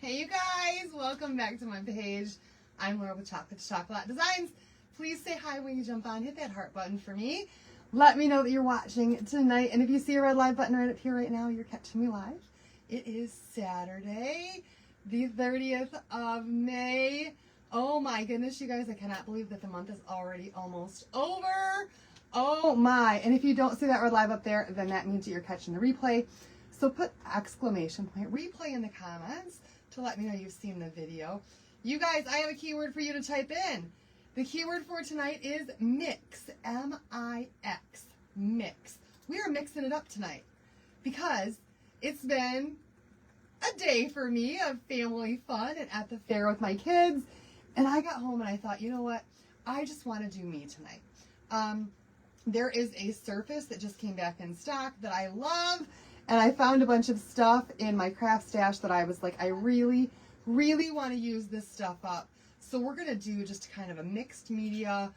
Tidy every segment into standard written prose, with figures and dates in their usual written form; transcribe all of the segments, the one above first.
Hey you guys, welcome back to my page. I'm Laura with Chocolate to Chocolate Designs. Please say hi when you jump on. Hit that heart button for me. Let me know that you're watching tonight. And if you see a red live button right up here right now, you're catching me live. It is Saturday, the 30th of May. Oh my goodness, you guys, I cannot believe that the month is already almost over. Oh my. And if you don't see that red live up there, then that means that you're catching the replay. So put exclamation point replay in the comments to let me know you've seen the video. You guys, I have a keyword for you to type in. The keyword for tonight is mix, M-I-X, mix. We are mixing it up tonight because it's been a day for me of family fun and at the fair with my kids. And I got home and I thought, you know what? I just want to do me tonight. There is a surface that just came back in stock that I love. And I found a bunch of stuff in my craft stash that I was like, I really, really want to use this stuff up. So we're going to do just kind of a mixed media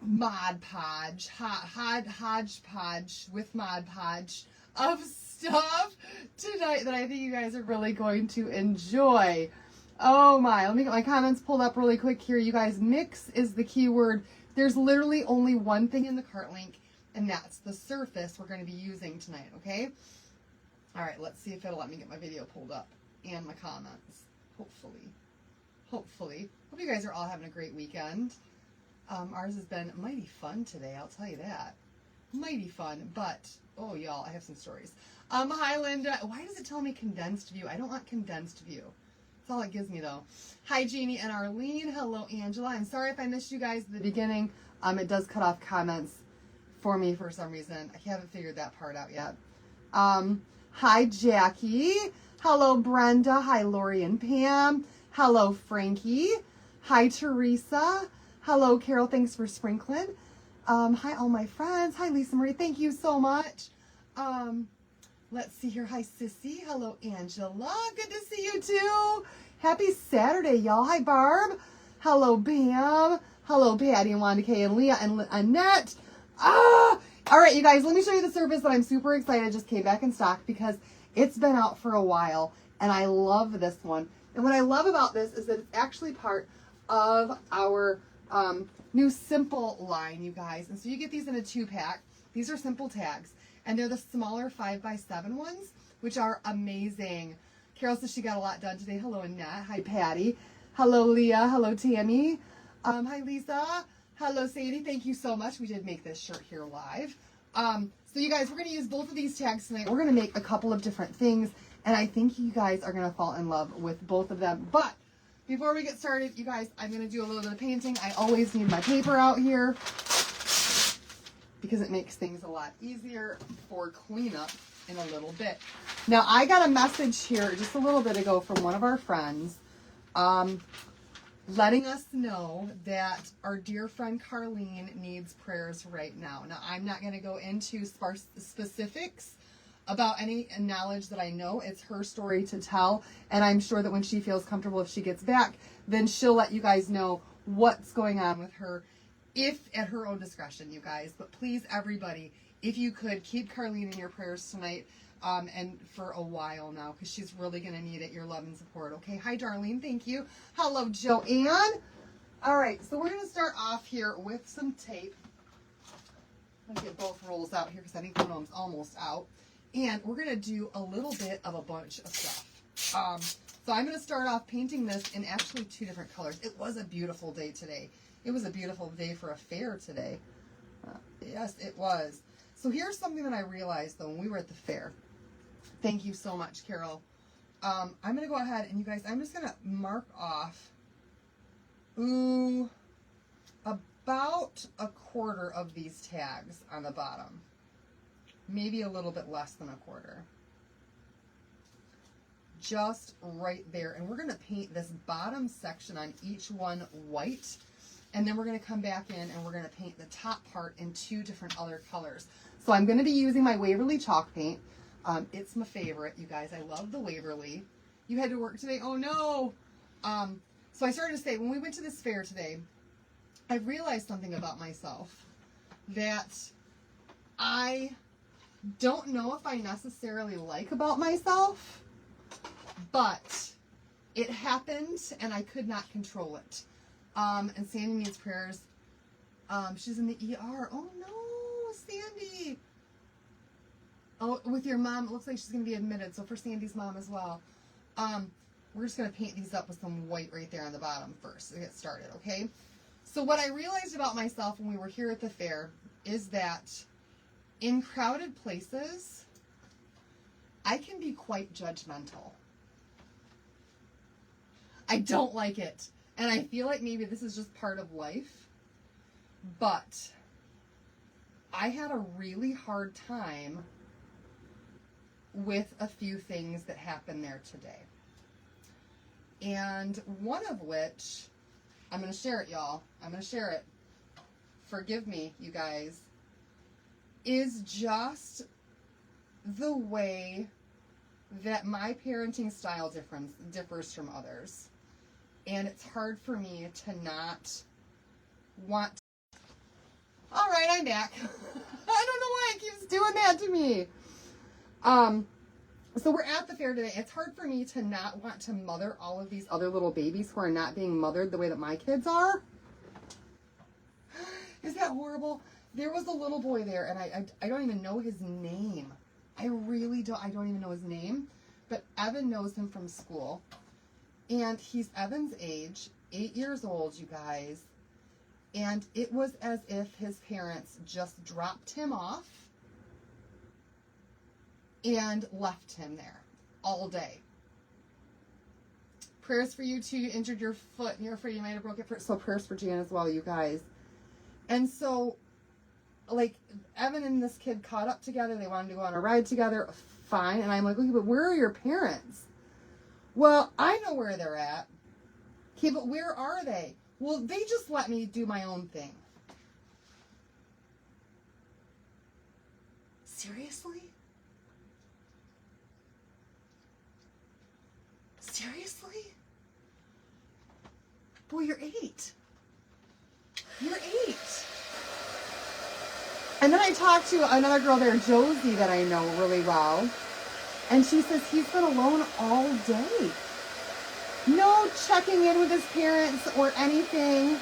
Mod Podge, hodgepodge with Mod Podge of stuff tonight that I think you guys are really going to enjoy. Oh my, let me get my comments pulled up really quick here. You guys, mix is the keyword. There's literally only one thing in the cart link, and that's the surface we're going to be using tonight, okay? All right, let's see if it'll let me get my video pulled up and my comments. Hopefully. Hope you guys are all having a great weekend. Ours has been mighty fun today, I'll tell you that. Mighty fun, but, oh, y'all, I have some stories. Hi, Linda. Why does it tell me condensed view? I don't want condensed view. That's all it gives me, though. Hi, Jeannie and Arlene. Hello, Angela. I'm sorry if I missed you guys at the beginning. It does cut off comments for me for some reason. I haven't figured that part out yet. Hi, Jackie. Hello, Brenda. Hi, Lori and Pam. Hello, Frankie. Hi, Teresa. Hello, Carol. Thanks for sprinkling. Hi, all my friends. Hi, Lisa Marie. Thank you so much. Let's see here. Hi, Sissy. Hello, Angela. Good to see you too. Happy Saturday, y'all. Hi, Barb. Hello, Bam. Hello, Patty and Wanda K and Leah and Annette. All right, you guys, let me show you the surface that I'm super excited just came back in stock because it's been out for a while and I love this one. And what I love about this is that it's actually part of our new Simple line, you guys. And so you get these in a 2-pack. These are Simple tags and they're the smaller 5x7 ones, which are amazing. Carol says she got a lot done today. Hello, Annette. Hi, Patty. Hello, Leah. Hello, Tammy. Hi, Lisa. Hello, Sadie. Thank you so much. We did make this shirt here live. So you guys, we're going to use both of these tags tonight. We're going to make a couple of different things, and I think you guys are going to fall in love with both of them. But before we get started, you guys, I'm going to do a little bit of painting. I always need my paper out here because it makes things a lot easier for cleanup in a little bit. Now, I got a message here just a little bit ago from one of our friends. Letting us know that our dear friend Carlene needs prayers right now. Now, I'm not going to go into specifics about any knowledge that I know. It's her story to tell, and I'm sure that when she feels comfortable, if she gets back, then she'll let you guys know what's going on with her, if at her own discretion, you guys. But please, everybody, if you could, keep Carlene in your prayers tonight. And for a while now, because she's really going to need it, your love and support. Okay. Hi, Darlene. Thank you. Hello, Joanne. All right. So we're going to start off here with some tape. I'm going to get both rolls out here because I think one of them's almost out. And we're going to do a little bit of a bunch of stuff. So I'm going to start off painting this in actually 2 different colors. It was a beautiful day today. It was a beautiful day for a fair today. Yes, it was. So here's something that I realized, though, when we were at the fair. Thank you so much, Carol. I'm going to go ahead and, you guys, I'm just going to mark off, about 1/4 of these tags on the bottom. Maybe a little bit less than 1/4. Just right there. And we're going to paint this bottom section on each one white. And then we're going to come back in and we're going to paint the top part in 2 different other colors. So I'm going to be using my Waverly chalk paint. It's my favorite, you guys. I love the Waverly. You had to work today? Oh, no. So I started to say, when we went to this fair today, I realized something about myself that I don't know if I necessarily like about myself, but it happened and I could not control it. And Sandy needs prayers. She's in the ER. Oh no, Sandy. Oh, with your mom, it looks like she's going to be admitted. So for Sandy's mom as well. We're just going to paint these up with some white right there on the bottom first to get started, okay? So what I realized about myself when we were here at the fair is that in crowded places, I can be quite judgmental. I don't like it. And I feel like maybe this is just part of life. But I had a really hard time with a few things that happened there today. And one of which, I'm going to share it, y'all. I'm going to share it. Forgive me, you guys. Is just the way that my parenting style differs from others. And it's hard for me to not want to. All right, I'm back. I don't know why it keeps doing that to me. So we're at the fair today. It's hard for me to not want to mother all of these other little babies who are not being mothered the way that my kids are. Is that horrible? There was a little boy there, and I don't even know his name. I really don't. I don't even know his name. But Evan knows him from school. And he's Evan's age, 8 years old, you guys. And it was as if his parents just dropped him off and left him there all day. Prayers for you too. You injured your foot and you're afraid you might have broke it. So prayers for Jan as well, you guys. And so, like, Evan and this kid caught up together. They wanted to go on a ride together. Fine. And I'm like, okay, but where are your parents? Well, I know where they're at. Okay, but where are they? Well, they just let me do my own thing. Seriously? Seriously? Boy, you're 8. You're 8. And then I talked to another girl there, Josie, that I know really well. And she says he's been alone all day. No checking in with his parents or anything.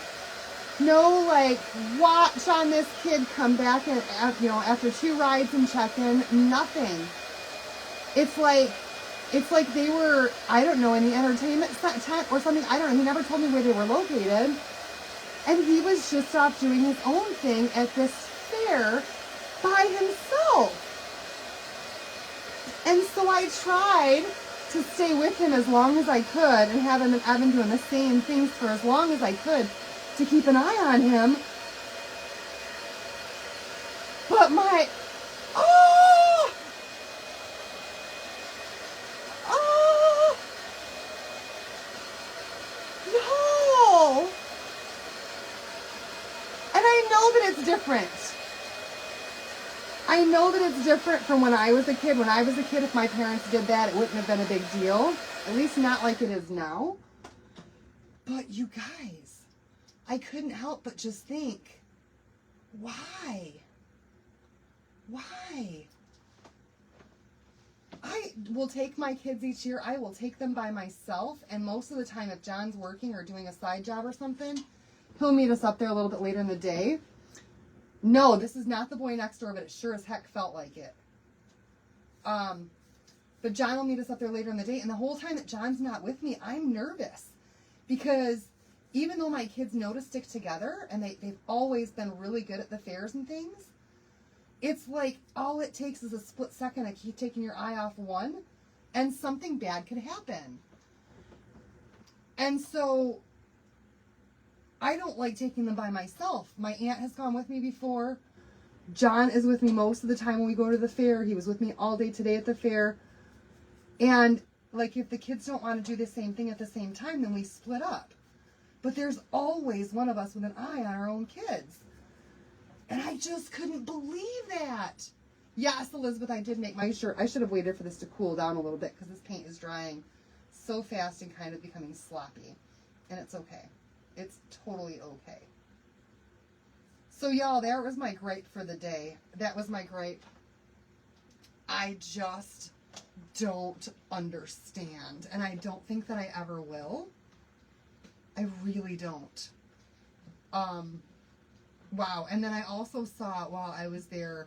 No, like, watch on this kid come back and, you know, after 2 rides and check in. Nothing. It's like they were, I don't know, in the entertainment tent or something. I don't know. He never told me where they were located. And he was just off doing his own thing at this fair by himself. And so I tried to stay with him as long as I could and have him and Evan doing the same things for as long as I could to keep an eye on him. But my, no. And I know that it's different. I know that it's different from when I was a kid. When I was a kid, if my parents did that, it wouldn't have been a big deal. At least not like it is now. But you guys, I couldn't help but just think, why? Why? I will take my kids each year. I will take them by myself. And most of the time, if John's working or doing a side job or something, he'll meet us up there a little bit later in the day. No, this is not the boy next door, but it sure as heck felt like it. But John will meet us up there later in the day. And the whole time that John's not with me, I'm nervous. Because even though my kids know to stick together, and they've always been really good at the fairs and things, it's like all it takes is a split second of keep taking your eye off one, and something bad could happen. And so I don't like taking them by myself. My aunt has gone with me before. John is with me most of the time when we go to the fair. He was with me all day today at the fair. And like if the kids don't want to do the same thing at the same time, then we split up. But there's always one of us with an eye on our own kids. And I just couldn't believe that. Yes, Elizabeth, I did make my shirt. I should have waited for this to cool down a little bit because this paint is drying so fast and kind of becoming sloppy. And it's okay. It's totally okay. So y'all, that was my gripe for the day. That was my gripe. I just don't understand. And I don't think that I ever will. I really don't. Wow. And then I also saw while I was there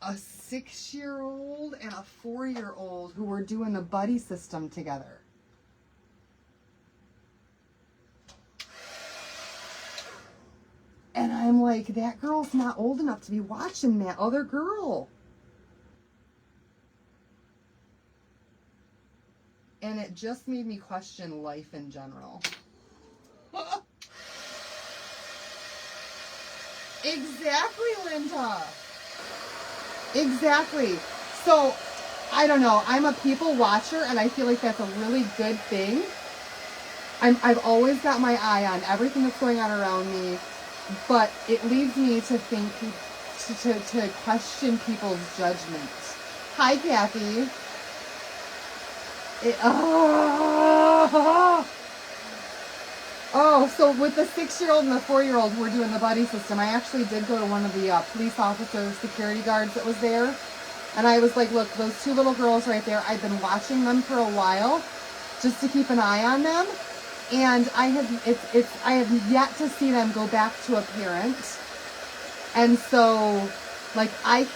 a 6-year-old and a 4-year-old who were doing the buddy system together. And I'm like, that girl's not old enough to be watching that other girl. And it just made me question life in general. Exactly, Linda. Exactly. So, I don't know. I'm a people watcher, and I feel like that's a really good thing. I've always got my eye on everything that's going on around me, but it leads me to think, to question people's judgment. Hi, Kathy. Oh, so with the 6-year-old and the 4-year-old who were doing the buddy system, I actually did go to one of the police officer security guards that was there. And I was like, look, those 2 little girls right there, I've been watching them for a while just to keep an eye on them. And I have yet to see them go back to a parent. And so, like, I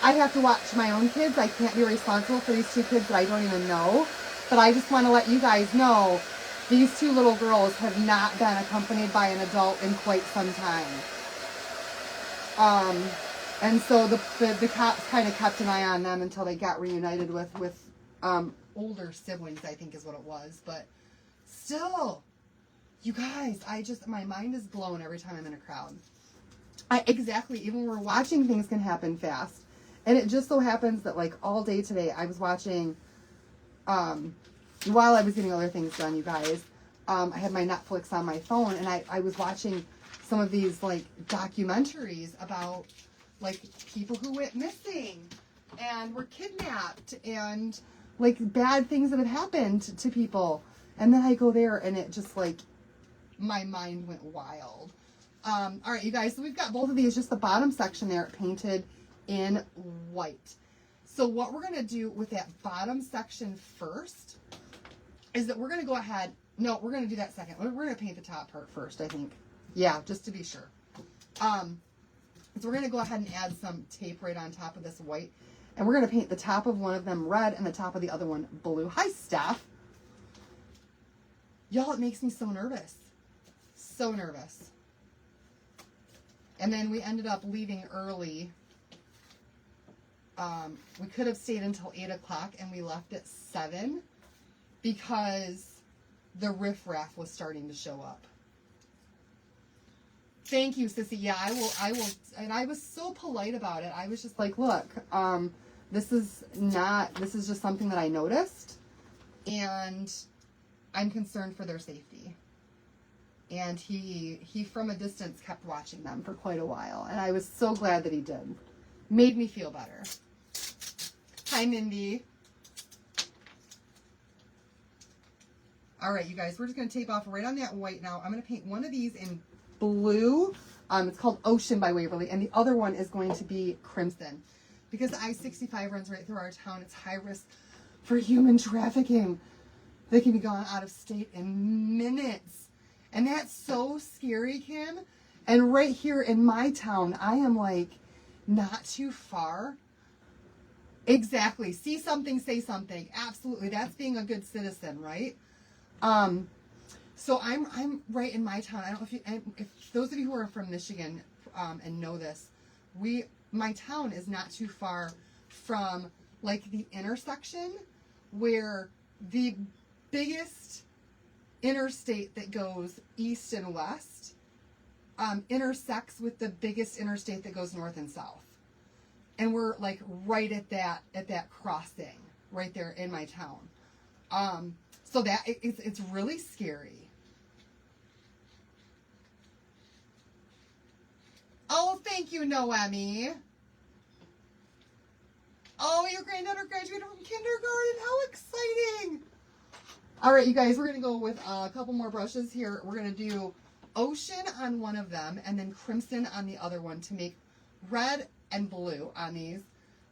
have to watch my own kids. I can't be responsible for these 2 kids that I don't even know. But I just want to let you guys know, these 2 little girls have not been accompanied by an adult in quite some time. And so the cops kind of kept an eye on them until they got reunited with older siblings, I think is what it was. But still, you guys, my mind is blown every time I'm in a crowd. Exactly, even when we're watching, things can happen fast. And it just so happens that, like, all day today, I was watching, while I was getting other things done, you guys, I had my Netflix on my phone, and I was watching some of these, like, documentaries about, like, people who went missing and were kidnapped and, like, bad things that have happened to people. And then I go there, and it just, like, my mind went wild. All right, you guys, so we've got both of these, just the bottom section there painted in white. So what we're going to do with that bottom section first is that we're going to go ahead. No, we're going to do that second. We're going to paint the top part first, I think. Yeah, just to be sure. So we're going to go ahead and add some tape right on top of this white. And we're going to paint the top of one of them red and the top of the other one blue. Hi, Steph. Y'all, it makes me so nervous. So nervous. And then we ended up leaving early. We could have stayed until 8 o'clock, and we left at 7 because the riffraff was starting to show up. Thank you, Sissy. Yeah, I will. And I was so polite about it. I was just like, look, this is just something that I noticed, and I'm concerned for their safety. And he from a distance kept watching them for quite a while, and I was so glad that he did. Made me feel better. Hi, Mindy. All right, you guys, we're just going to tape off right on that white now. I'm going to paint one of these in blue. It's called Ocean by Waverly, and the other one is going to be Crimson. Because I-65 runs right through our town, it's high risk for human trafficking. They can be gone out of state in minutes. And that's so scary, Kim. And right here in my town, I am like not too far. Exactly. See something, say something. Absolutely. That's being a good citizen, right? So I'm right in my town. I don't know if those of you who are from Michigan and know this, my town is not too far from like the intersection where the biggest interstate that goes east and west intersects with the biggest interstate that goes north and south. And we're like right at that crossing right there in my town. So that it's really scary. Oh, thank you, Noemi. Oh, your granddaughter graduated from kindergarten. How exciting. All right, you guys, we're going to go with a couple more brushes here. We're going to do Ocean on one of them and then Crimson on the other one to make red and blue on these.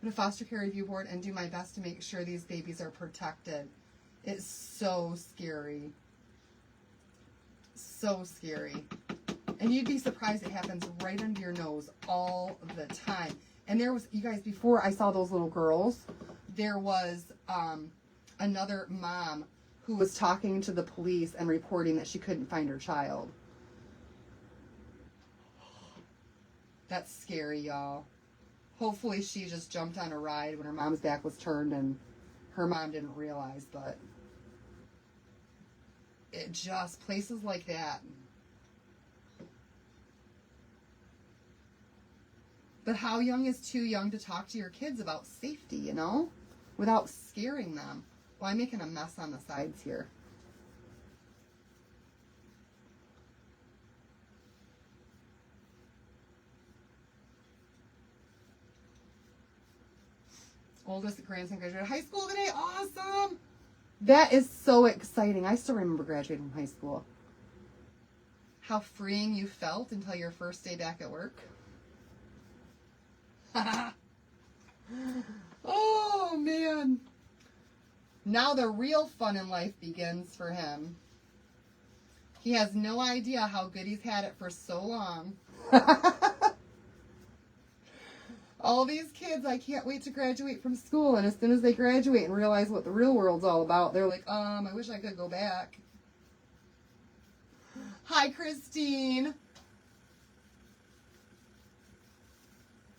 go to foster care review board and do my best to make sure these babies are protected. It's so scary. So scary. And you'd be surprised it happens right under your nose all the time. And there was, you guys, before I saw those little girls, there was another mom who was talking to the police and reporting that she couldn't find her child. That's scary, y'all. Hopefully she just jumped on a ride when her mom's back was turned and her mom didn't realize, but it just, places like that. But how young is too young to talk to your kids about safety, you know? Without scaring them. Well, I'm making a mess on the sides here. Oldest grandson graduated high school today. Awesome! That is so exciting. I still remember graduating from high school. How freeing you felt until your first day back at work. Oh, man. Now the real fun in life begins for him. He has no idea how good he's had it for so long. All these kids, I can't wait to graduate from school. And as soon as they graduate and realize what the real world's all about, they're like, I wish I could go back. Hi, Christine.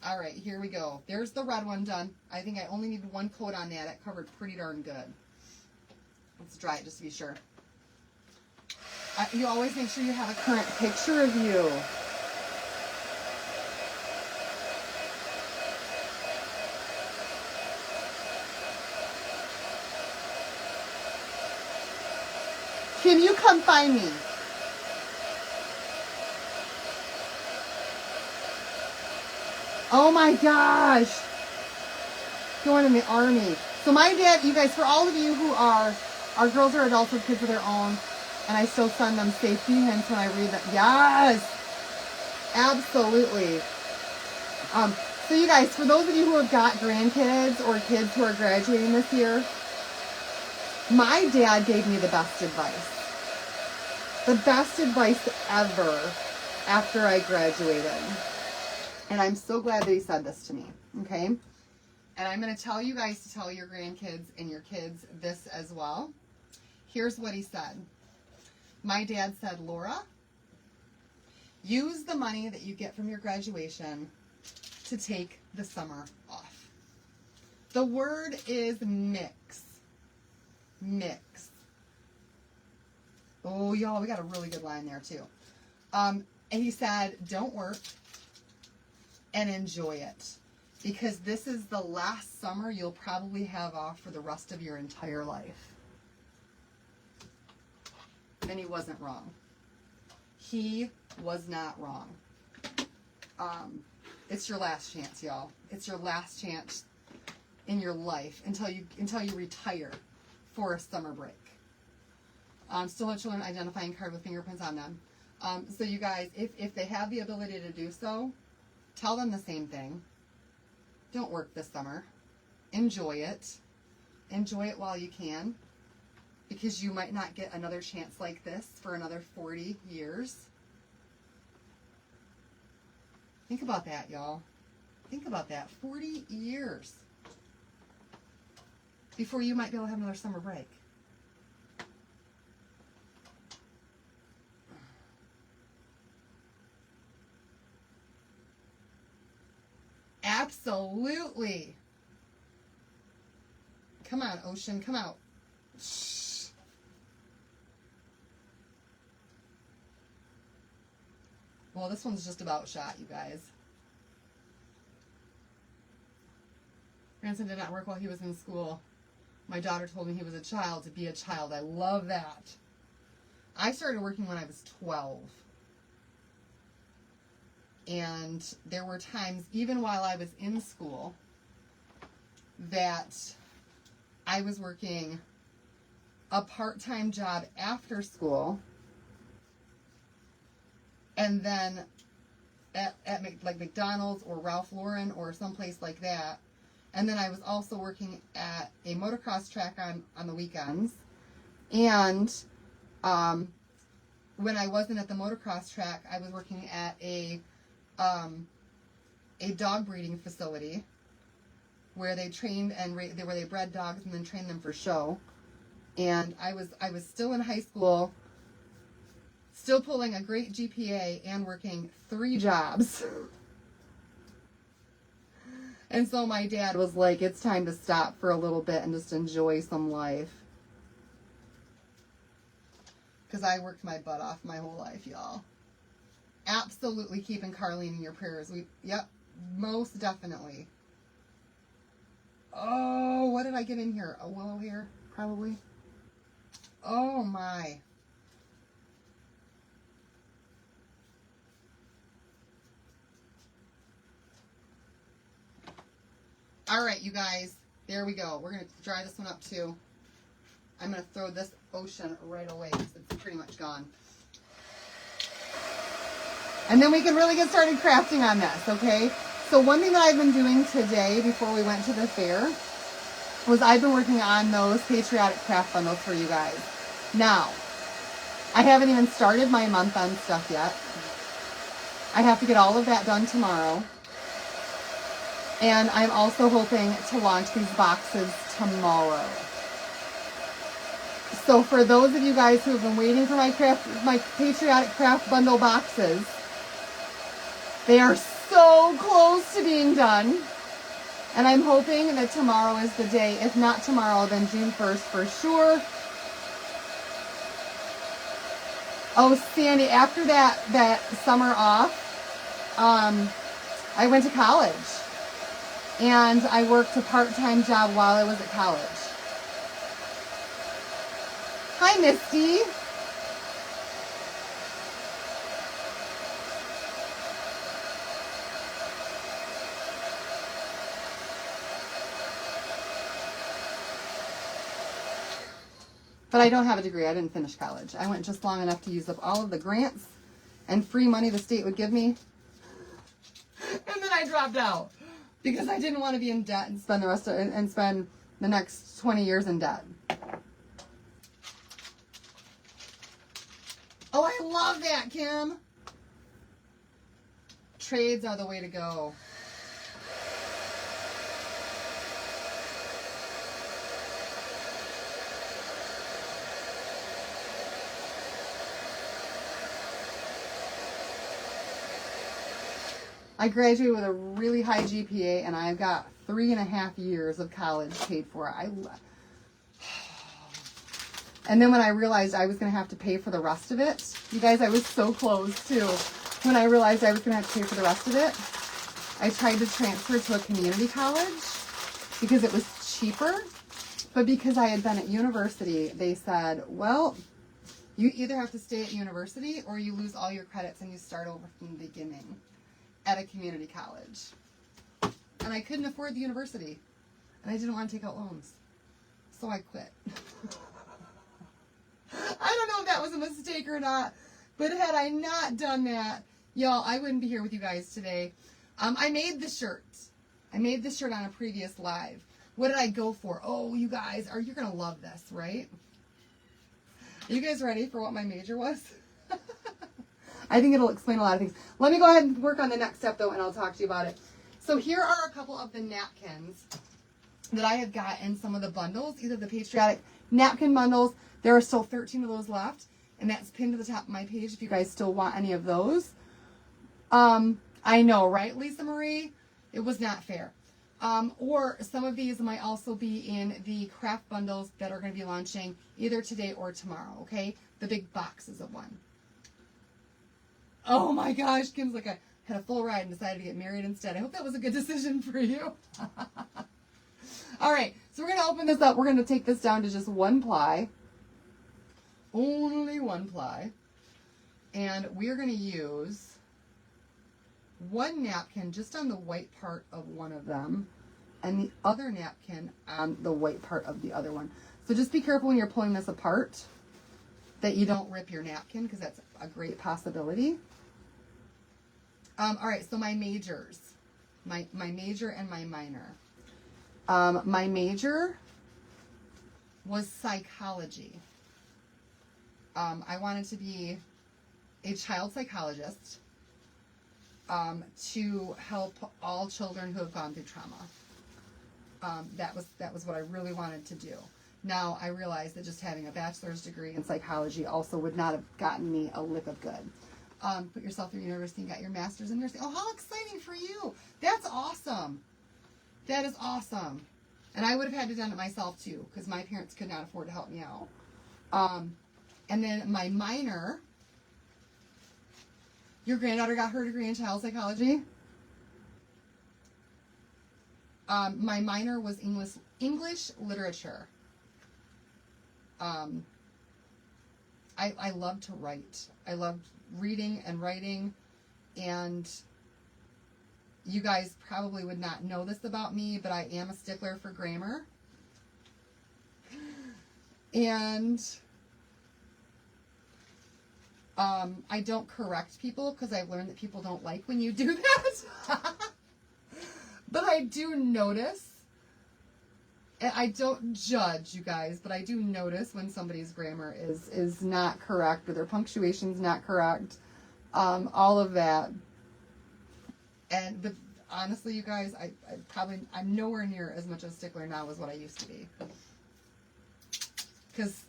All right, here we go. There's the red one done. I think I only need one coat on that. It covered pretty darn good. Let's dry it just to be sure. You always make sure you have a current picture of you. Can you come find me? Oh my gosh. Going in the army. So my dad, you guys, for all of you who are, our girls are adults with kids of their own, and I still send them safety hints when I read them. Yes. Absolutely. So you guys, for those of you who have got grandkids or kids who are graduating this year, my dad gave me the best advice. The best advice ever after I graduated. And I'm so glad that he said this to me, okay? And I'm going to tell you guys to tell your grandkids and your kids this as well. Here's what he said. My dad said, Laura, use the money that you get from your graduation to take the summer off. The word is mix. Mix. Oh, y'all, we got a really good line there, too. And he said, don't work and enjoy it. Because this is the last summer you'll probably have off for the rest of your entire life. And he wasn't wrong. He was not wrong. It's your last chance, y'all. It's your last chance in your life until you retire for a summer break. Still have children identifying card with fingerprints on them. So you guys, if they have the ability to do so, tell them the same thing. Don't work this summer. Enjoy it. Enjoy it while you can. Because you might not get another chance like this for another 40 years. Think about that, y'all. Think about that. 40 years before you might be able to have another summer break. Absolutely. Come on, Ocean. Come out. Shh. Well, this one's just about shot, you guys. Grandson did not work while he was in school. My daughter told me he was a child to be a child. I love that. I started working when I was 12. And there were times, even while I was in school, that I was working a part-time job after school, and then at like McDonald's or Ralph Lauren or someplace like that, And then I was also working at a motocross track on the weekends. And when I wasn't at the motocross track, I was working at a dog breeding facility where they trained and where they bred dogs and then trained them for show. And I was still in high school, still pulling a great GPA and working 3 jobs. And so my dad was like, it's time to stop for a little bit and just enjoy some life. Because I worked my butt off my whole life, y'all. Absolutely keeping Carlene in your prayers. Yep, most definitely. Oh, what did I get in here? A willow hair, probably. Oh my. All right, you guys, there we go. We're going to dry this one up too. I'm going to throw this ocean right away because it's pretty much gone. And then we can really get started crafting on this, okay? So one thing that I've been doing today before we went to the fair was I've been working on those patriotic craft bundles for you guys. Now, I haven't even started my month on stuff yet. I have to get all of that done tomorrow. And I'm also hoping to launch these boxes tomorrow. So for those of you guys who have been waiting for my patriotic craft bundle boxes, they are so close to being done. And I'm hoping that tomorrow is the day. If not tomorrow, then June 1st for sure. Oh, Sandy, after that summer off, I went to college. And I worked a part-time job while I was at college. Hi, Misty. But I don't have a degree. I didn't finish college. I went just long enough to use up all of the grants and free money the state would give me. And then I dropped out. Because I didn't want to be in debt and spend spend the next 20 years in debt. Oh, I love that, Kim. Trades are the way to go. I graduated with a really high GPA, and I've got 3.5 years of college paid for. And then when I realized I was going to have to pay for the rest of it, you guys, I was so close too. When I realized I was going to have to pay for the rest of it, I tried to transfer to a community college because it was cheaper. But because I had been at university, they said, well, you either have to stay at university or you lose all your credits and you start over from the beginning at a community college. And I couldn't afford the university. And I didn't want to take out loans. So I quit. I don't know if that was a mistake or not. But had I not done that, y'all, I wouldn't be here with you guys today. I made the shirt. I made this shirt on a previous live. What did I go for? Oh, you guys, you're going to love this, right? Are you guys ready for what my major was? I think it'll explain a lot of things. Let me go ahead and work on the next step, though, and I'll talk to you about it. So here are a couple of the napkins that I have got in some of the bundles, either the patriotic napkin bundles. There are still 13 of those left, and that's pinned to the top of my page if you guys still want any of those. I know, right, Lisa Marie? It was not fair. Or some of these might also be in the craft bundles that are going to be launching either today or tomorrow, okay? The big boxes of one. Oh my gosh, Kim's like, I had a full ride and decided to get married instead. I hope that was a good decision for you. All right, so we're going to open this up. We're going to take this down to just 1 ply. Only 1 ply. And we're going to use 1 napkin just on the white part of one of them and the other napkin on the white part of the other one. So just be careful when you're pulling this apart that you don't rip your napkin because that's a great possibility. All right, so my majors, my major and my minor. My major was psychology. I wanted to be a child psychologist to help all children who have gone through trauma. That was what I really wanted to do. Now I realize that just having a bachelor's degree in psychology also would not have gotten me a lick of good. Put yourself through university and got your master's in nursing. Oh, how exciting for you! That's awesome. That is awesome. And I would have had to done it myself too, because my parents could not afford to help me out. And then my minor, your granddaughter got her degree in child psychology. My minor was English literature. I loved to write. I loved reading and writing, and you guys probably would not know this about me, but I am a stickler for grammar. And I don't correct people because I've learned that people don't like when you do that. But I do notice, and I don't judge you guys, but I do notice when somebody's grammar is not correct or their punctuation's not correct. All of that. But honestly, you guys, I'm nowhere near as much of a stickler now as what I used to be. Because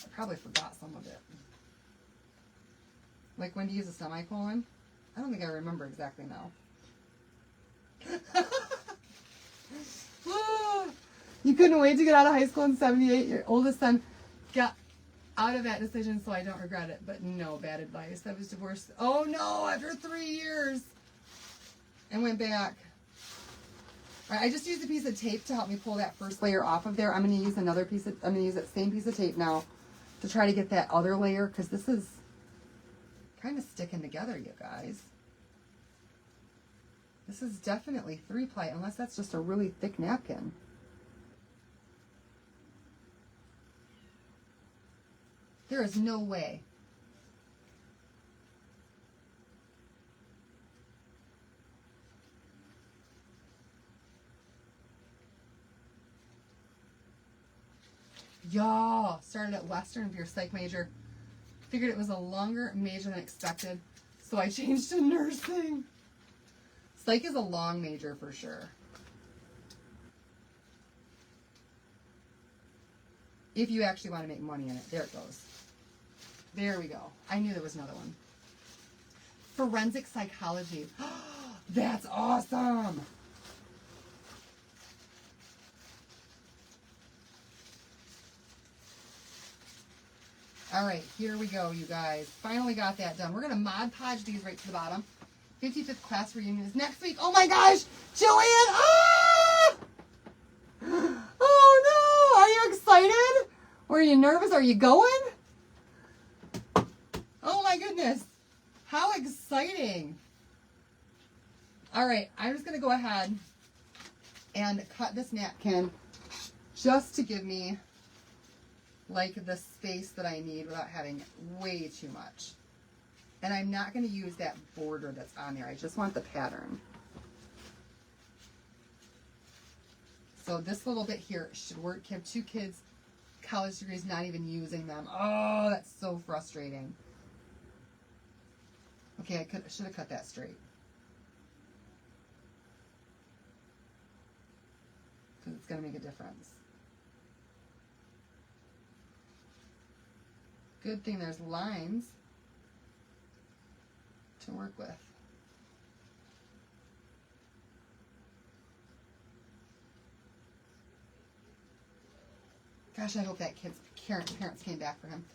I probably forgot some of it. Like when to use a semicolon. I don't think I remember exactly now. You couldn't wait to get out of high school in 78. Your oldest son got out of that decision, so I don't regret it. But no, bad advice. I was divorced. Oh no, after 3 years. And went back. All right, I just used a piece of tape to help me pull that first layer off of there. I'm going to use I'm going to use that same piece of tape now to try to get that other layer, because this is kind of sticking together, you guys. This is definitely 3-ply, unless that's just a really thick napkin. There is no way. Y'all, started at Western for your psych major. Figured it was a longer major than expected, so I changed to nursing. Psych is a long major for sure. If you actually want to make money in it. There it goes. There we go. I knew there was another one. Forensic psychology. That's awesome. All right, here we go, you guys. Finally got that done. We're going to Mod Podge these right to the bottom. 55th class reunion is next week. Oh my gosh, Joanne! Ah! Oh no! Are you excited? Were you nervous? Are you going? Oh my goodness. How exciting. All right, I'm just going to go ahead and cut this napkin just to give me like the space that I need without having way too much. And I'm not going to use that border that's on there. I just want the pattern. So this little bit here should work. You have 2 kids, college degrees, not even using them. Oh, that's so frustrating. Okay, I should have cut that straight. Because it's going to make a difference. Good thing there's lines to work with. Gosh, I hope that kid's parents came back for him.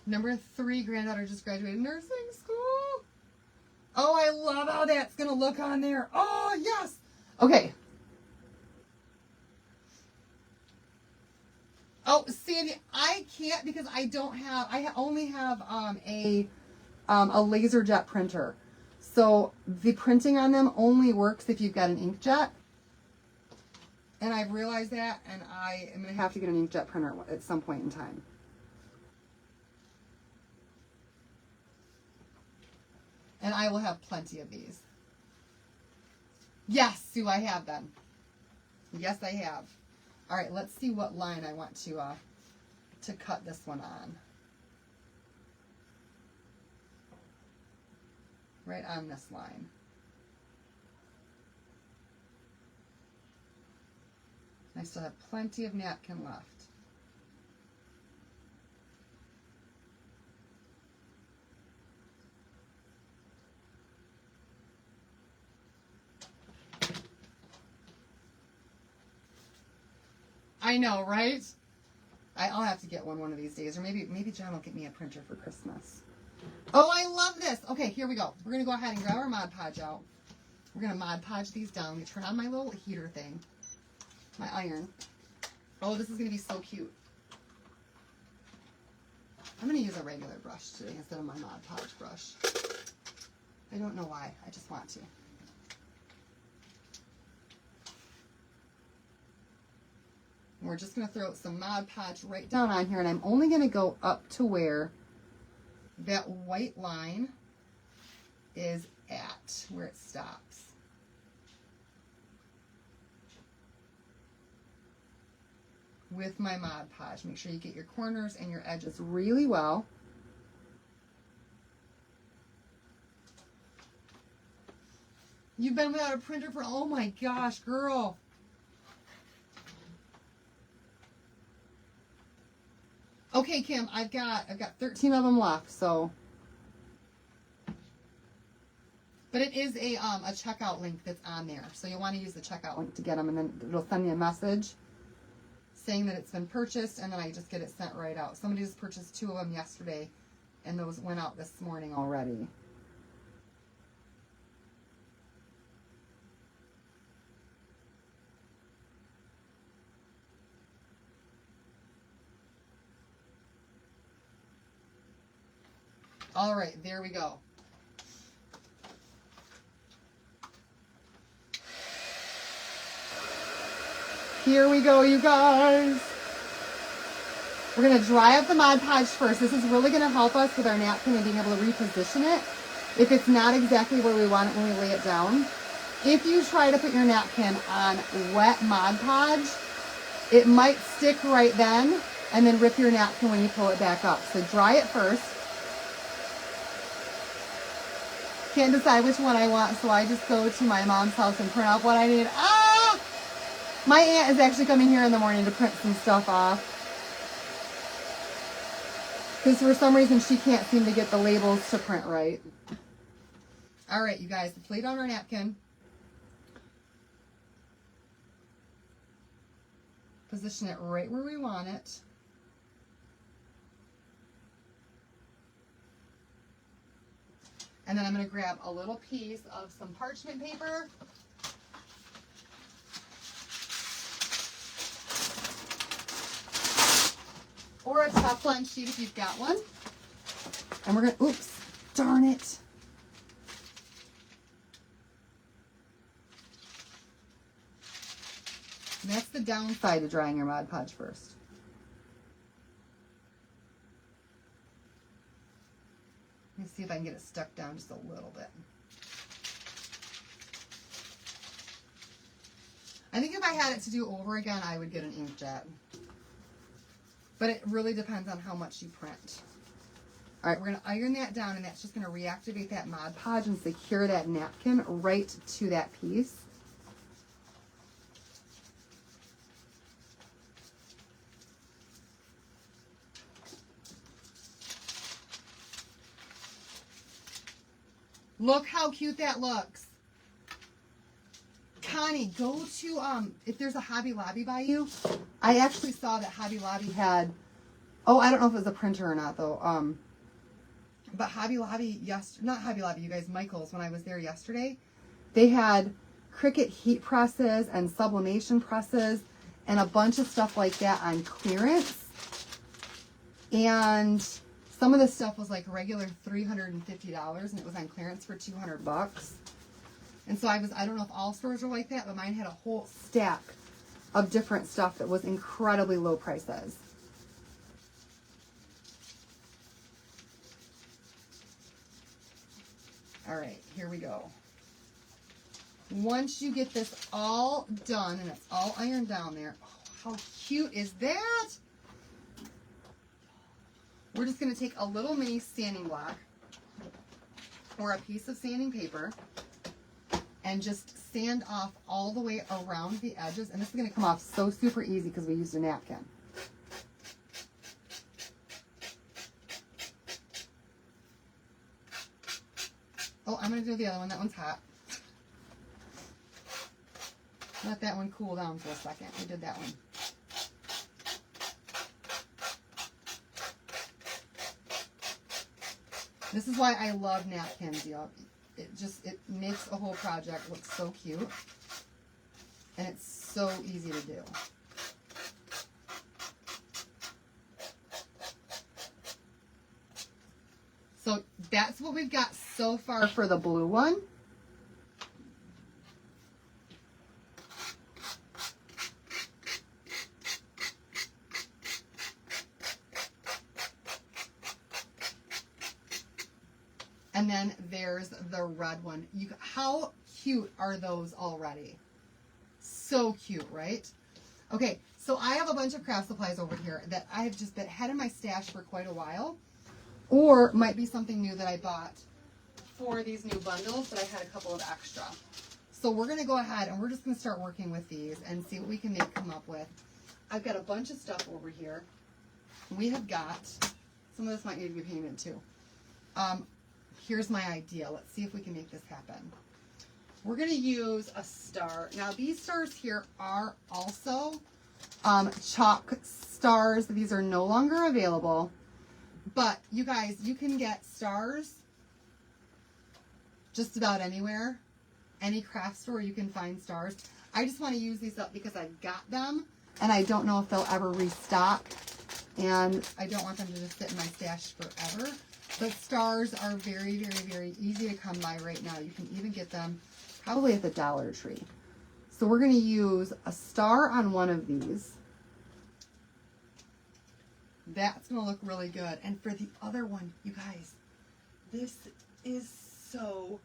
Number 3, granddaughter just graduated nursing school. Oh, I love how that's going to look on there. Oh, yes. Okay. Oh, Sandy, I can't because I don't have, only have a laser jet printer. So the printing on them only works if you've got an inkjet. And I've realized that, and I am going to have to get an inkjet printer at some point in time. And I will have plenty of these. Yes, Sue, I have them. Yes, I have. All right, let's see what line I want to cut this one on. Right on this line. I still have plenty of napkin left. I know, right? I'll have to get one of these days, or maybe John will get me a printer for Christmas. Oh, I love this. Okay, here we go. We're gonna go ahead and grab our Mod Podge out. We're gonna Mod Podge these down. We turn on my little heater thing, my iron. Oh, this is gonna be so cute. I'm gonna use a regular brush today instead of my Mod Podge brush. I don't know why. I just want to. And we're just going to throw some Mod Podge right down on here, and I'm only going to go up to where that white line is at, where it stops. With my Mod Podge. Make sure you get your corners and your edges really well. You've been without a printer for, oh my gosh, girl. Okay, Kim, I've got 13 of them left, so. But it is a checkout link that's on there. So you'll want to use the checkout link to get them, and then it'll send me a message saying that it's been purchased, and then I just get it sent right out. Somebody just purchased 2 of them yesterday, and those went out this morning already. All right, there we go. Here we go, you guys. We're going to dry up the Mod Podge first. This is really going to help us with our napkin and being able to reposition it if it's not exactly where we want it when we lay it down. If you try to put your napkin on wet Mod Podge, it might stick right then and then rip your napkin when you pull it back up. So dry it first. Can't decide which one I want, so I just go to my mom's house and print out what I need. Ah! My aunt is actually coming here in the morning to print some stuff off. Because for some reason she can't seem to get the labels to print right. All right, you guys, let's lay down our napkin. Position it right where we want it. And then I'm going to grab a little piece of some parchment paper. Or a Teflon sheet if you've got one. And we're going to, oops, darn it. And that's the downside of drying your Mod Podge first. Let me see if I can get it stuck down just a little bit. I think if I had it to do over again, I would get an inkjet. But it really depends on how much you print. All right, we're going to iron that down, and that's just going to reactivate that Mod Podge and secure that napkin right to that piece. Look how cute that looks. Connie, go to, if there's a Hobby Lobby by you. I actually saw that Hobby Lobby had, oh, I don't know if it was a printer or not, though. But Hobby Lobby, not Hobby Lobby, you guys, Michael's, when I was there yesterday, they had Cricut heat presses and sublimation presses and a bunch of stuff like that on clearance. And some of this stuff was like regular $350, and it was on clearance for $200. And so I don't know if all stores are like that, but mine had a whole stack of different stuff that was incredibly low prices. All right, here we go. Once you get this all done and it's all ironed down there, oh, How cute is that? We're just going to take a little mini sanding block or a piece of sanding paper and just sand off all the way around the edges. And this is going to come off so super easy because we used a napkin. Oh, I'm going to do the other one. That one's hot. Let that one cool down for a second. We did that one. This is why I love napkins, y'all. It makes a whole project look so cute. And it's so easy to do. So that's what we've got so far for the blue one. And then there's the red one. How cute are those already? So cute, right? Okay, so I have a bunch of craft supplies over here that I have just had in my stash for quite a while. Or might be something new that I bought for these new bundles, but I had a couple of extra. So we're going to go ahead and we're just going to start working with these and see what we can come up with. I've got a bunch of stuff over here. We have got, some of this might need to be painted too. Here's my idea. Let's see if we can make this happen. We're going to use a star. Now these stars here are also chalk stars. These are no longer available. But you guys, you can get stars just about anywhere. Any craft store you can find stars. I just want to use these up because I've got them and I don't know if they'll ever restock. And I don't want them to just sit in my stash forever. But stars are very, very, very easy to come by right now. You can even get them probably at the Dollar Tree. So we're going to use a star on one of these. That's going to look really good. And for the other one, you guys, this is so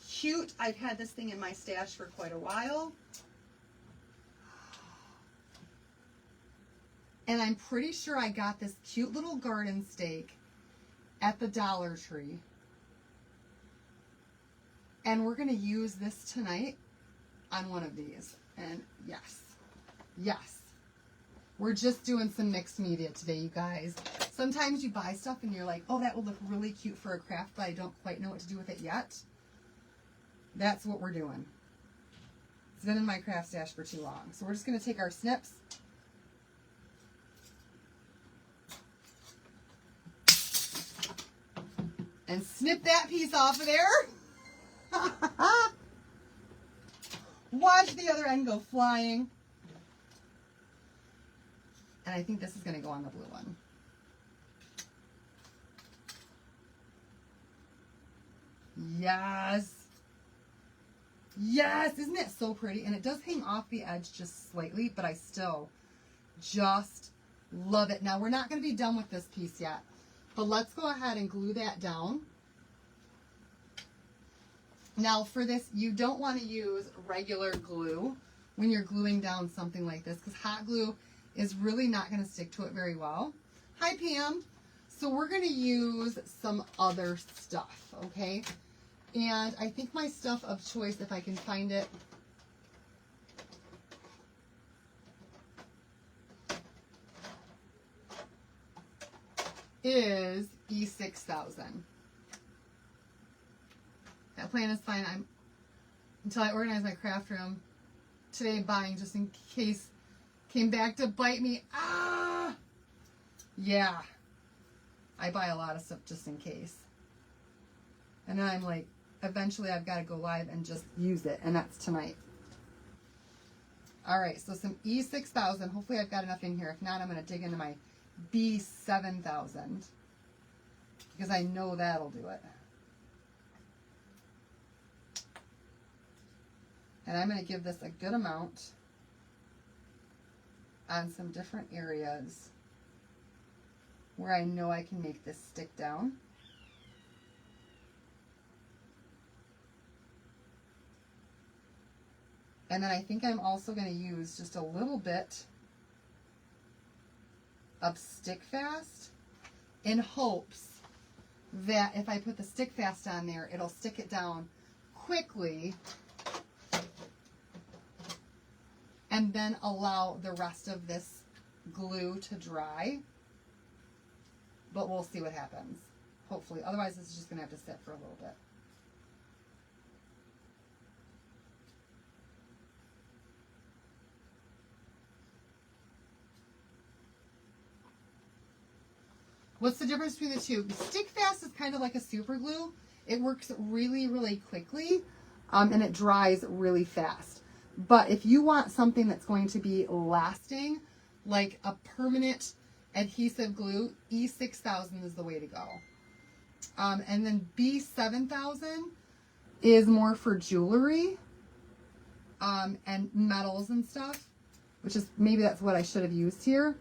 cute. I've had this thing in my stash for quite a while. And I'm pretty sure I got this cute little garden stake at the Dollar Tree. And we're going to use this tonight on one of these. And yes, yes. We're just doing some mixed media today, you guys. Sometimes you buy stuff and you're like, oh, that would look really cute for a craft, but I don't quite know what to do with it yet. That's what we're doing. It's been in my craft stash for too long. So we're just going to take our snips. And snip that piece off of there. Watch the other end go flying. And I think this is going to go on the blue one. Yes. Yes. Isn't it so pretty? And it does hang off the edge just slightly, but I still just love it. Now, we're not going to be done with this piece yet, but let's go ahead and glue that down. Now, for this, you don't want to use regular glue when you're gluing down something like this because hot glue is really not going to stick to it very well. Hi, Pam. So we're going to use some other stuff, okay? And I think my stuff of choice, if I can find it, is E6000. That plan is fine. I'm until I organize my craft room today, buying just in case came back to bite me. Ah! Yeah. I buy a lot of stuff just in case. And then I'm like, eventually I've got to go live and just use it. And that's tonight. All right. So some E6000. Hopefully I've got enough in here. If not, I'm going to dig into my B7000. Because I know that'll do it. And I'm going to give this a good amount on some different areas where I know I can make this stick down. And then I think I'm also going to use just a little bit of Stick Fast in hopes that if I put the Stick Fast on there, it'll stick it down quickly and then allow the rest of this glue to dry. But we'll see what happens. Hopefully. Otherwise, it's just going to have to sit for a little bit. What's the difference between the two? Stick Fast is kind of like a super glue. It works really, really quickly, and it dries really fast. But if you want something that's going to be lasting, like a permanent adhesive glue, E6000 is the way to go. And then B7000 is more for jewelry and metals and stuff, which is, maybe that's what I should have used here.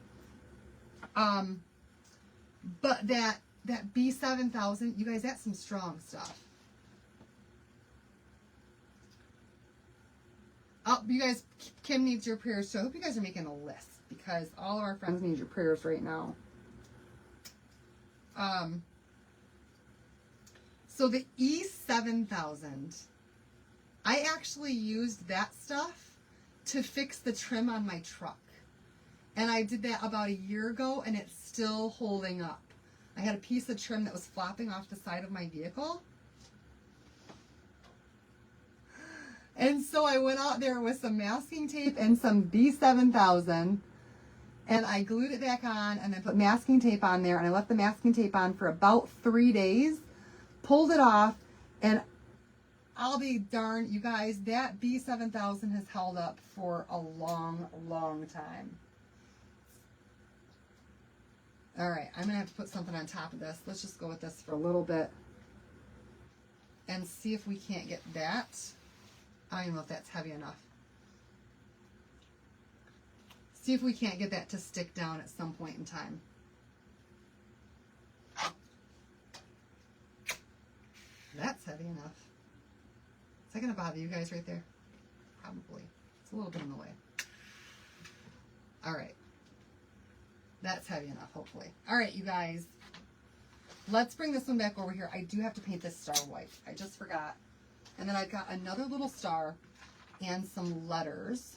But that B7000, you guys, that's some strong stuff. Oh, you guys, Kim needs your prayers too. I hope you guys are making a list because all of our friends need your prayers right now. So the E7000, I actually used that stuff to fix the trim on my truck. And I did that about a year ago, and it's still holding up. I had a piece of trim that was flopping off the side of my vehicle. And so I went out there with some masking tape and some B7000, and I glued it back on and then put masking tape on there, and I left the masking tape on for about 3 days, pulled it off, and I'll be darned, you guys, that B7000 has held up for a long, long time. All right, I'm going to have to put something on top of this. Let's just go with this for a little bit and see if we can't get that. I don't even know if that's heavy enough. See if we can't get that to stick down at some point in time. That's heavy enough. Is that going to bother you guys right there? Probably. It's a little bit in the way. All right. That's heavy enough, hopefully. All right, you guys. Let's bring this one back over here. I do have to paint this star white. I just forgot. And then I've got another little star and some letters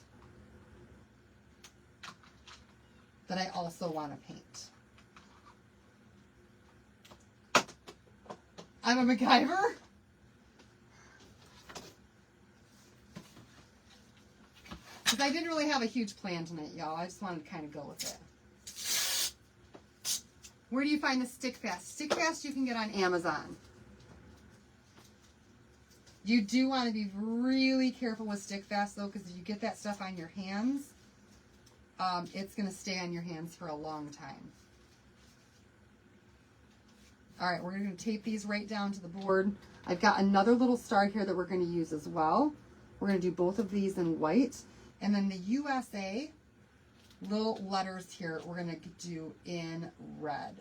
that I also want to paint. I'm a MacGyver. Because I didn't really have a huge plan tonight, y'all. I just wanted to kind of go with it. Where do you find the Stick Fast? Stick Fast you can get on Amazon. You do want to be really careful with Stick Fast, though, because if you get that stuff on your hands, it's going to stay on your hands for a long time. All right, we're going to tape these right down to the board. I've got another little star here that we're going to use as well. We're going to do both of these in white. And then the USA little letters here we're going to do in red.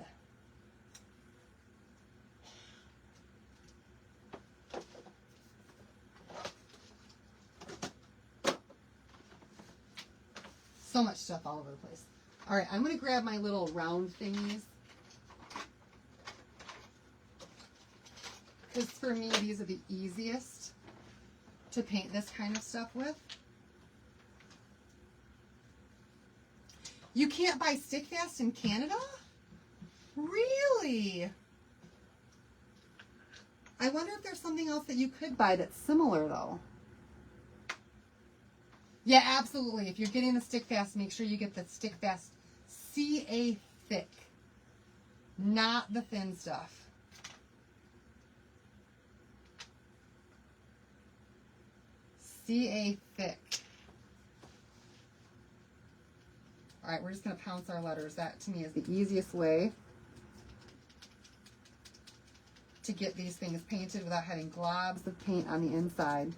So much stuff all over the place. All right, I'm going to grab my little round thingies. Because for me, these are the easiest to paint this kind of stuff with. You can't buy Stick Fast in Canada? Really? I wonder if there's something else that you could buy that's similar, though. Yeah, absolutely. If you're getting the Stick Fast, make sure you get the Stick Fast CA thick, not the thin stuff. CA thick. All right, we're just going to pounce our letters. That, to me, is the easiest way to get these things painted without having globs of paint on the inside.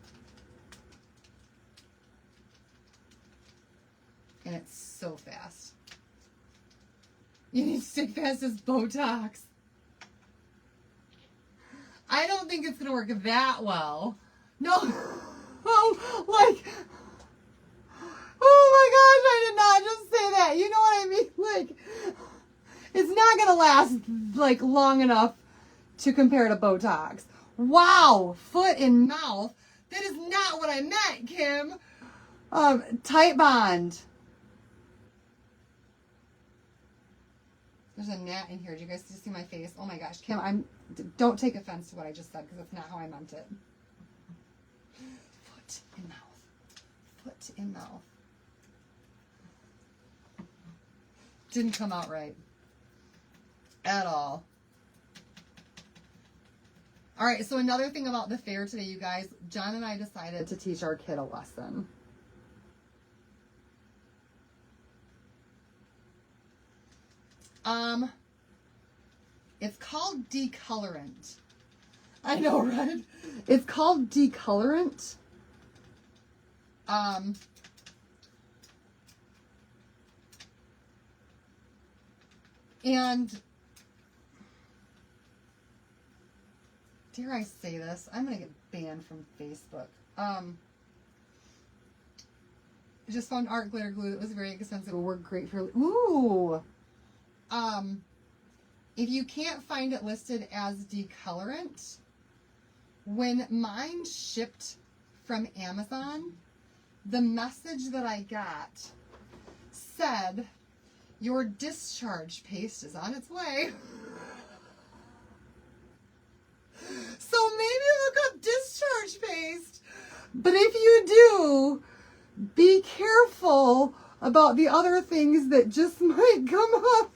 And it's so fast. You need Stick Fast as Botox. I don't think it's going to work that well. No. Oh, like... Oh my gosh, I did not just say that. You know what I mean? Like, It's not going to last like long enough to compare to Botox. Wow, foot and mouth. That is not what I meant, Kim. Titebond. There's a gnat in here. Do you guys see my face? Oh my gosh, Kim, don't take offense to what I just said because that's not how I meant it. Foot and mouth. Foot and mouth. Didn't come out right. At all. All right, so another thing about the fair today, you guys, John and I decided to teach our kid a lesson. It's called decolorant. I know, right? It's called decolorant. And dare I say this? I'm gonna get banned from Facebook. I just found art glitter glue that was very expensive. It worked great for. Ooh. If you can't find it listed as decolorant, when mine shipped from Amazon, the message that I got said, your discharge paste is on its way. So maybe look up discharge paste. But if you do, be careful about the other things that just might come up.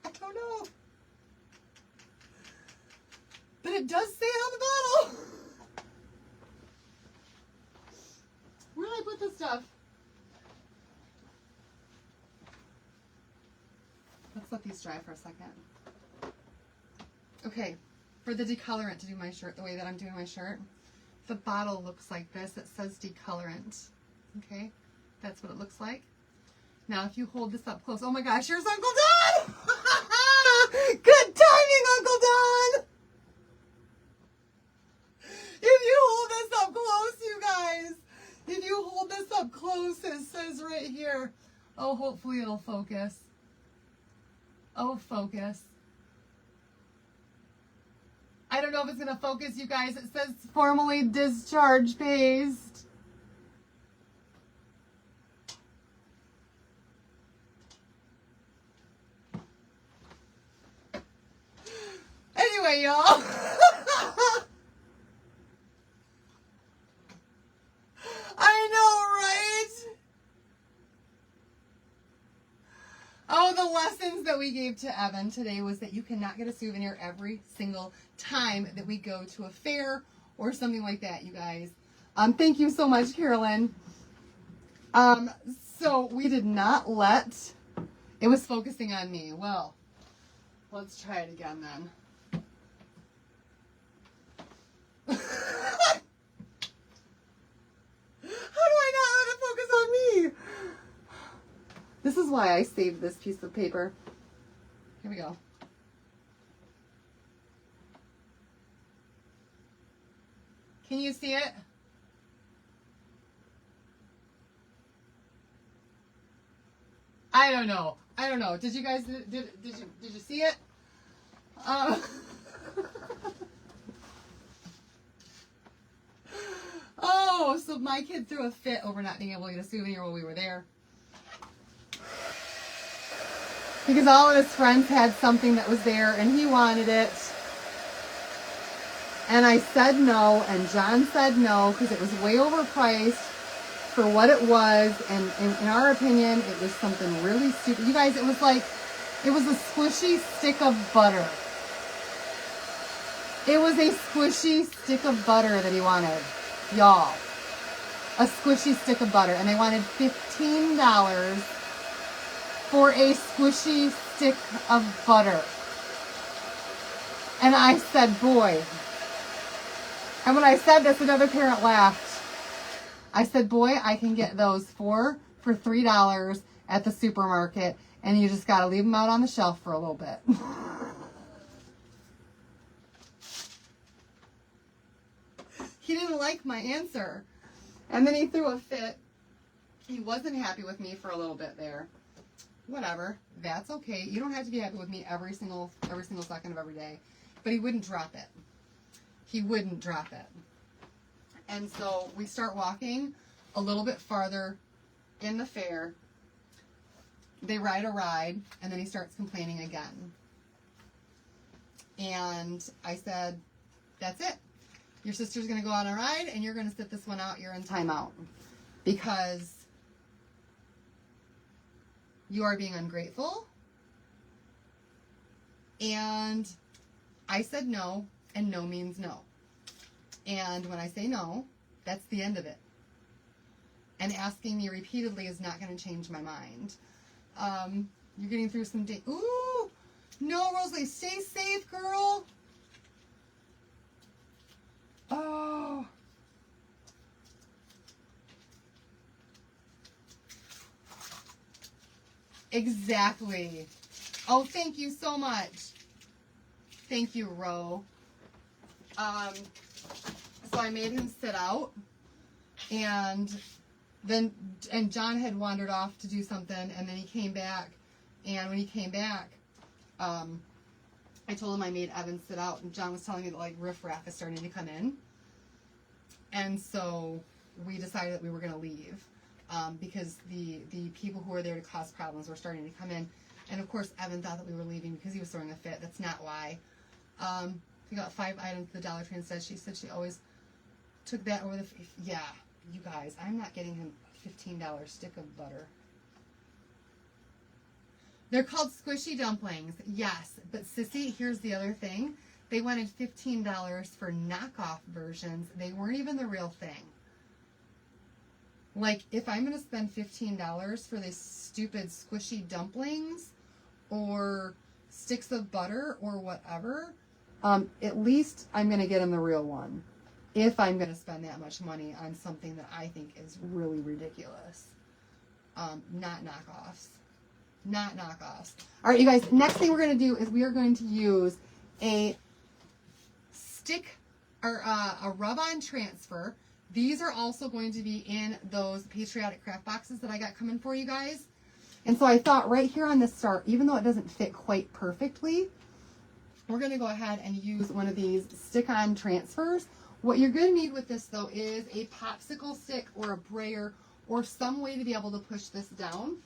I don't know. But it does say it on the bottle. Where did I put this stuff? Let's let these dry for a second. Okay, for the decolorant to do my shirt the way that I'm doing my shirt, the bottle looks like this. It says decolorant. Okay, that's what it looks like. Now, if you hold this up close, oh my gosh, here's Uncle Don! Good timing, Uncle Don! If you hold this up close, you guys, if you hold this up close, it says right here, oh, hopefully it'll focus. Oh, focus. I don't know if it's going to focus, you guys. It says formally discharge paste. Anyway, y'all. I know, right? Oh, the lessons that we gave to Evan today was that you cannot get a souvenir every single time that we go to a fair or something like that, you guys. Thank you so much, Carolyn. So we did not let, it was focusing on me. Well, let's try it again then. How do I not let it focus on me? This is why I saved this piece of paper. Here we go. Can you see it? I don't know. I don't know. Did you guys did you see it? Oh, so my kid threw a fit over not being able to get a souvenir while we were there. Because all of his friends had something that was there and he wanted it. And I said no, and John said no because it was way overpriced for what it was. And in our opinion, it was something really stupid. You guys, it was a squishy stick of butter. It was a squishy stick of butter that he wanted. Y'all. A squishy stick of butter. And they wanted $15 for a squishy stick of butter. And I said, boy. And when I said this, another parent laughed. I said, boy, I can get those for $3 at the supermarket. And you just got to leave them out on the shelf for a little bit. He didn't like my answer. And then he threw a fit. He wasn't happy with me for a little bit there. Whatever. That's okay. You don't have to be happy with me every single second of every day. But he wouldn't drop it. He wouldn't drop it. And so we start walking a little bit farther in the fair. They ride a ride, and then he starts complaining again. And I said, that's it. Your sister's going to go on a ride, and you're going to sit this one out. You're in timeout. Because you are being ungrateful. And I said no, and no means no. And when I say no, that's the end of it. And asking me repeatedly is not going to change my mind. You're getting through some day. Ooh, no, Rosalie, stay safe, girl. Oh. Exactly. Oh, thank you so much. Thank you, Ro. So I made him sit out, and John had wandered off to do something, and then he came back, and when he came back, I told him I made Evan sit out, and John was telling me that, like, riffraff is starting to come in, and so we decided that we were going to leave, because the people who were there to cause problems were starting to come in, and of course Evan thought that we were leaving because he was throwing a fit. That's not why. We got 5 items at the Dollar Tree instead. She said she always took that over the... Yeah, you guys, I'm not getting him a $15 stick of butter. They're called squishy dumplings. Yes, but Sissy, here's the other thing. They wanted $15 for knockoff versions. They weren't even the real thing. Like, if I'm going to spend $15 for these stupid squishy dumplings or sticks of butter or whatever, at least I'm going to get them the real one. If I'm going to spend that much money on something that I think is really ridiculous. Not knockoffs. Not knockoffs. All right, you guys, next thing we're going to do is we are going to use a stick or a rub-on transfer. These are also going to be in those Patriotic Craft boxes that I got coming for you guys. And so I thought right here on the start, even though it doesn't fit quite perfectly, we're going to go ahead and use one of these stick-on transfers. What you're going to need with this, though, is a popsicle stick or a brayer or some way to be able to push this down.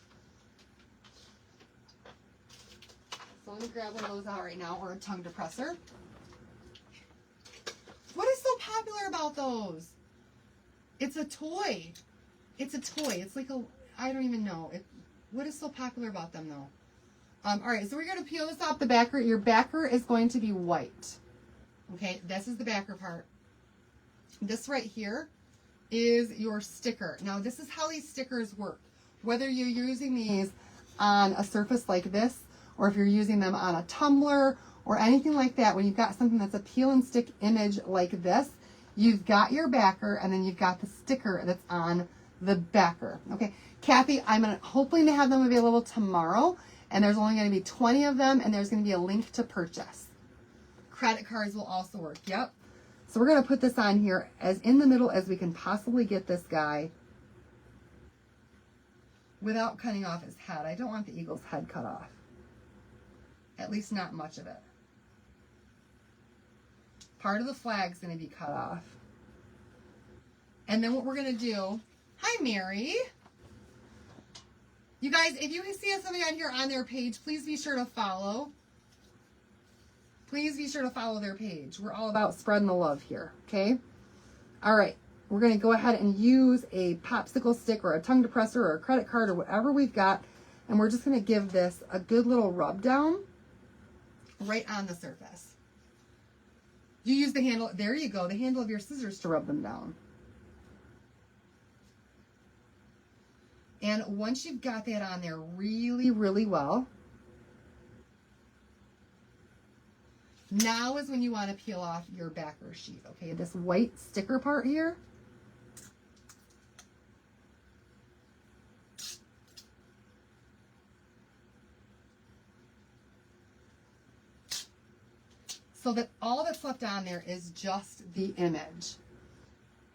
So let me grab one of those out right now, or a tongue depressor. What is so popular about those? It's a toy. It's a toy. It's like a, I don't even know. What is so popular about them, though? All right, so we're going to peel this off the backer. Your backer is going to be white. Okay, this is the backer part. This right here is your sticker. Now, this is how these stickers work. Whether you're using these on a surface like this, or if you're using them on a tumbler or anything like that, when you've got something that's a peel and stick image like this, you've got your backer and then you've got the sticker that's on the backer. Okay, Kathy, I'm hoping to have them available tomorrow, and there's only going to be 20 of them, and there's going to be a link to purchase. Credit cards will also work. Yep. So we're going to put this on here as in the middle as we can possibly get this guy without cutting off his head. I don't want the eagle's head cut off. At least not much of it. Part of the flag's going to be cut off. And then what we're going to do... Hi, Mary. You guys, if you see something on here on their page, please be sure to follow. Please be sure to follow their page. We're all about spreading the love here, okay? All right, we're going to go ahead and use a popsicle stick or a tongue depressor or a credit card or whatever we've got, and we're just going to give this a good little rub down right on the surface. You use the handle, there you go, the handle of your scissors to rub them down. And once you've got that on there really, really well, now is when you want to peel off your backer sheet, okay? This white sticker part here. so that all that's left on there is just the image.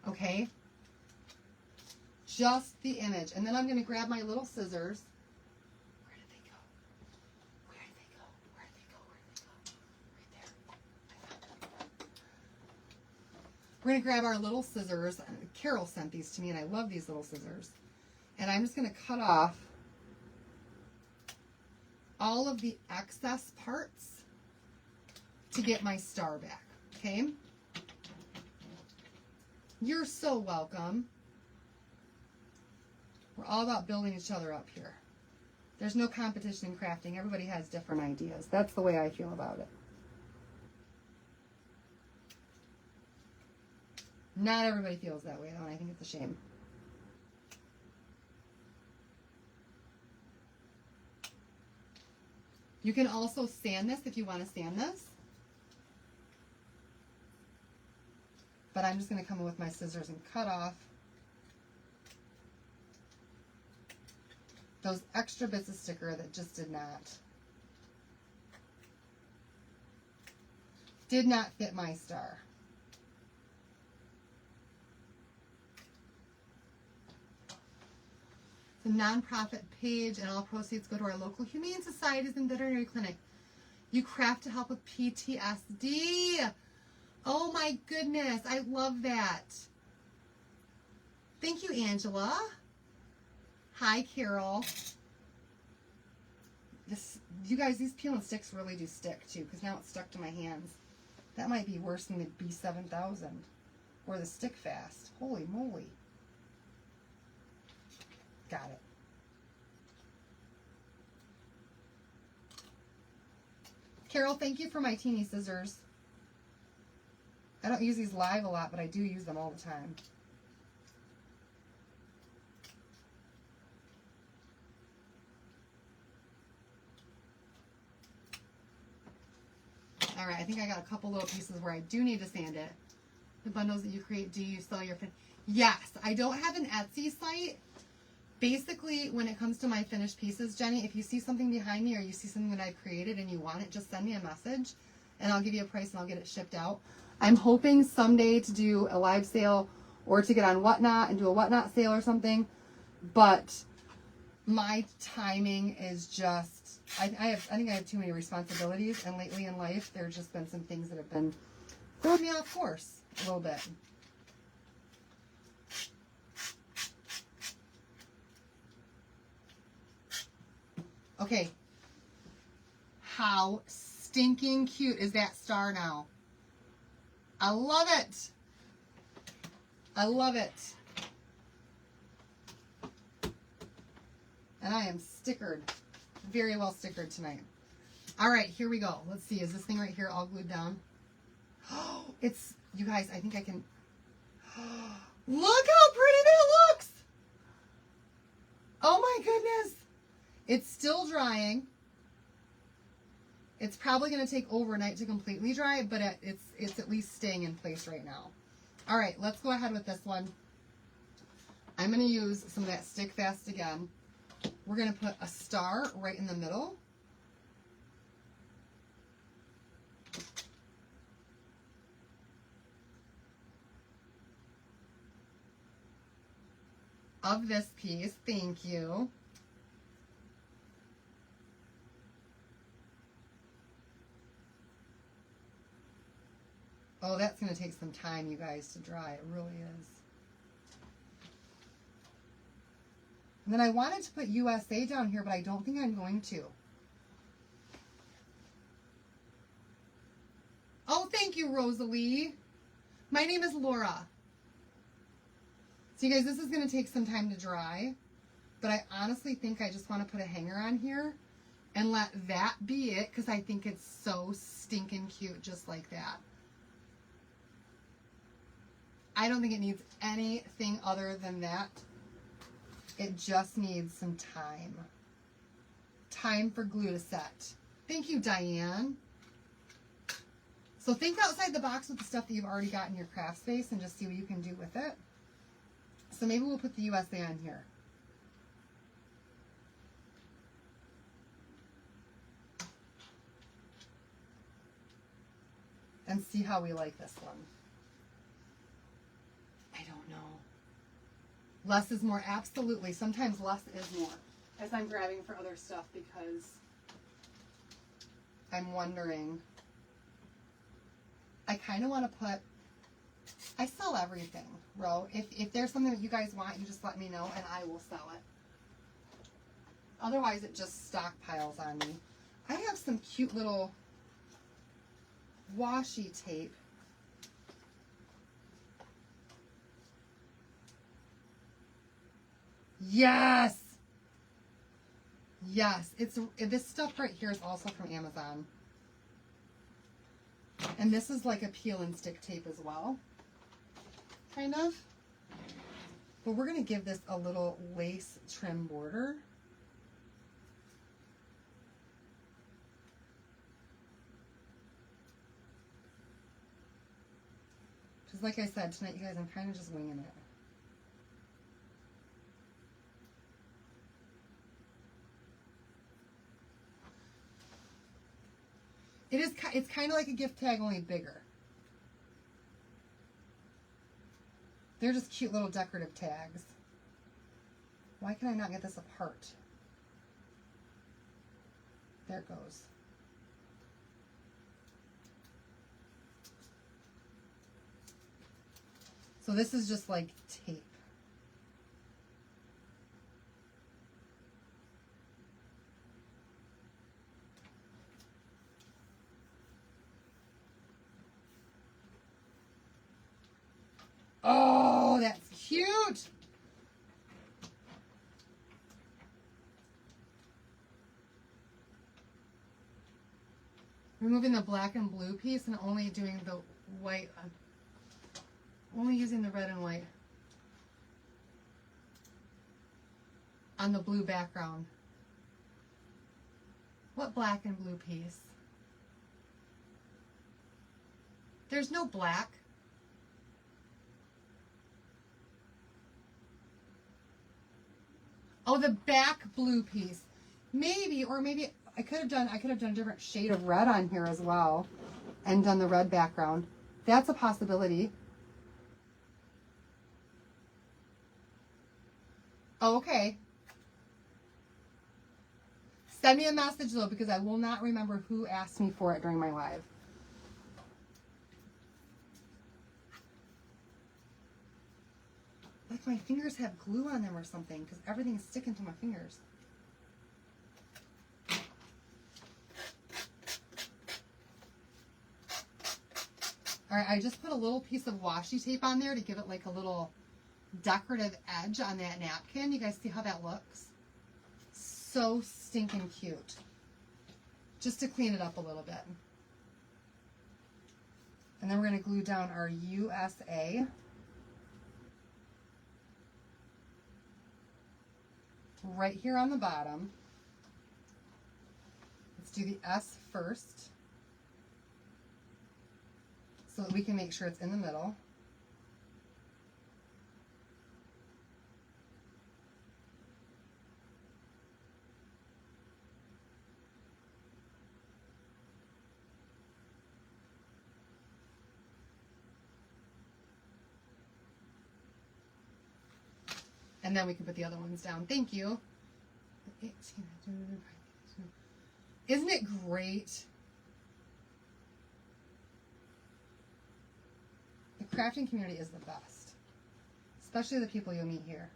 Okay? Just the image. And then I'm going to grab my little scissors. Where did they go? Where did they go? Where did they go? Where did they go? Right there. We're going to grab our little scissors. Carol sent these to me, and I love these little scissors. And I'm just going to cut off all of the excess parts to get my star back. Okay? You're so welcome. We're all about building each other up here. There's no competition in crafting. Everybody has different ideas. That's the way I feel about it. Not everybody feels that way, though, and I think it's a shame. You can also sand this if you want to sand this. But I'm just going to come in with my scissors and cut off those extra bits of sticker that just did not fit my star. It's a nonprofit page, and all proceeds go to our local humane societies and veterinary clinic. You craft to help with PTSD. Oh my goodness, I love that. Thank you, Angela. Hi, Carol. You guys, these peel and sticks really do stick too, because now it's stuck to my hands. That might be worse than the B7000 or the Stick Fast. Holy moly. Got it. Carol, thank you for my teeny scissors. I don't use these live a lot, but I do use them all the time. All right, I think I got a couple little pieces where I do need to sand it. The bundles that you create, do you sell your... Yes, I don't have an Etsy site. Basically, when it comes to my finished pieces, Jenny, if you see something behind me or you see something that I've created and you want it, just send me a message and I'll give you a price and I'll get it shipped out. I'm hoping someday to do a live sale or to get on Whatnot and do a Whatnot sale or something, but my timing is just, I think I have too many responsibilities, and lately in life there's just been some things that have been throwing me off course a little bit. Okay, how stinking cute is that star now? I love it. I love it. And I am stickered. Very well stickered tonight. All right, here we go. Let's see. Is this thing right here all glued down? Oh, it's, you guys, I think I can. Look how pretty that looks. Oh my goodness. It's still drying. It's probably going to take overnight to completely dry, but it's at least staying in place right now. All right, let's go ahead with this one. I'm going to use some of that Stick Fast again. We're going to put a star right in the middle. Of this piece, thank you. Oh, that's going to take some time, you guys, to dry. It really is. And then I wanted to put USA down here, but I don't think I'm going to. Oh, thank you, Rosalie. My name is Laura. So, you guys, this is going to take some time to dry, but I honestly think I just want to put a hanger on here and let that be it, because I think it's so stinking cute just like that. I don't think it needs anything other than that. It just needs some time. Time for glue to set. Thank you, Diane. So think outside the box with the stuff that you've already got in your craft space and just see what you can do with it. So maybe we'll put the USA on here. and see how we like this one. I don't know. Less is more, absolutely. Sometimes less is more. As I'm grabbing for other stuff because I'm wondering. I kind of want to put, I sell everything, Ro. If there's something that you guys want, you just let me know and I will sell it. Otherwise, it just stockpiles on me. I have some cute little washi tape. Yes! Yes, this stuff right here is also from Amazon. And this is like a peel and stick tape as well. Kind of. But we're going to give this a little lace trim border. Because like I said, tonight, you guys, I'm kind of just winging it. It's kind of like a gift tag, only bigger. They're just cute little decorative tags. Why can I not get this apart? There it goes. So this is just like tape. Oh, that's cute. Removing the black and blue piece and only doing the white, only using the red and white on the blue background. What black and blue piece? There's no black. Oh, the back blue piece. Maybe, or maybe I could have done a different shade of red on here as well and done the red background. That's a possibility. Oh, okay. Send me a message though, because I will not remember who asked me for it during my live. Like my fingers have glue on them or something, because everything's sticking to my fingers. All right, I just put a little piece of washi tape on there to give it like a little decorative edge on that napkin. You guys see how that looks? So stinking cute. Just to clean it up a little bit. And then we're going to glue down our USA. Right here on the bottom. Let's do the S first, so that we can make sure it's in the middle. And then we can put the other ones down. Thank you. Isn't it great? The crafting community is the best. Especially the people you'll meet here.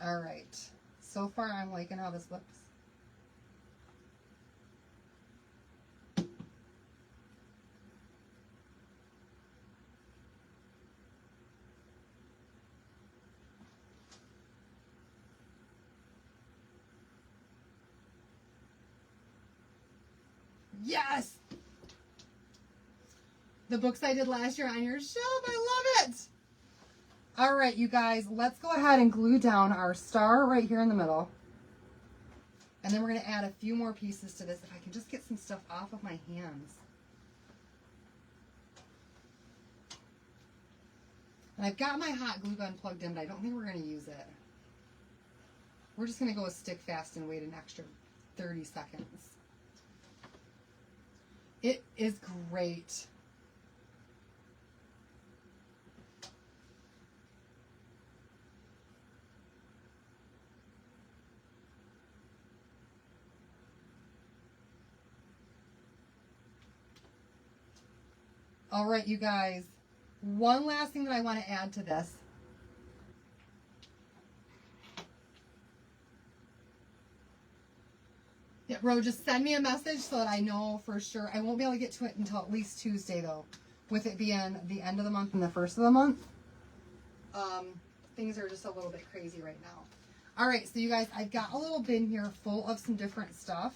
All right. So far, I'm liking how this looks. Yes! The books I did last year on your shelf. I love it! All right, you guys, let's go ahead and glue down our star right here in the middle. And then we're going to add a few more pieces to this if I can just get some stuff off of my hands. And I've got my hot glue gun plugged in, but I don't think we're going to use it. We're just going to go with stick fast and wait an extra 30 seconds. It is great. All right, you guys. One last thing that I want to add to this. Yeah, Ro, just send me a message so that I know for sure. I won't be able to get to it until at least Tuesday, though, with it being the end of the month and the first of the month. Things are just a little bit crazy right now. All right, so you guys, I've got a little bin here full of some different stuff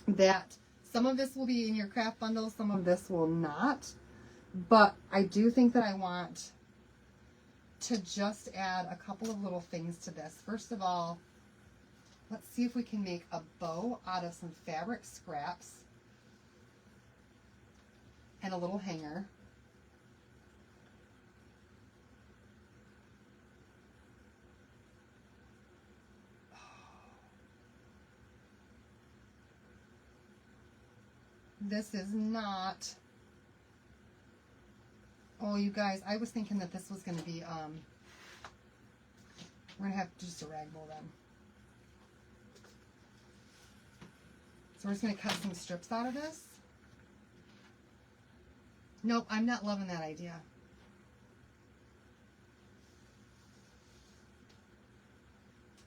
that some of this will be in your craft bundle, some of this will not. But I do think that I want to just add a couple of little things to this. First of all, let's see if we can make a bow out of some fabric scraps and a little hanger. This is not... Oh, you guys, I was thinking that this was going to be, we're going to have just a rag bowl then. So we're just going to cut some strips out of this. Nope, I'm not loving that idea.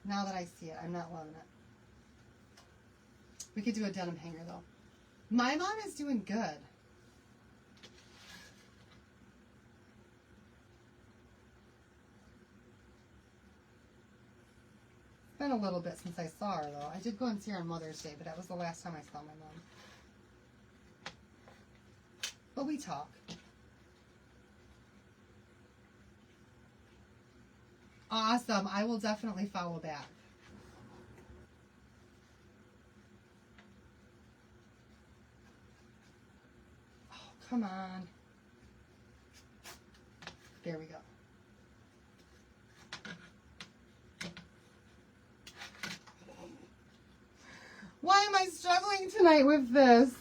Now that I see it, I'm not loving it. We could do a denim hanger though. My mom is doing good. It's been a little bit since I saw her though. I did go and see her on Mother's Day, but that was the last time I saw my mom. But we talk. Awesome. I will definitely follow back. Oh, come on. There we go. Why am I struggling tonight with this?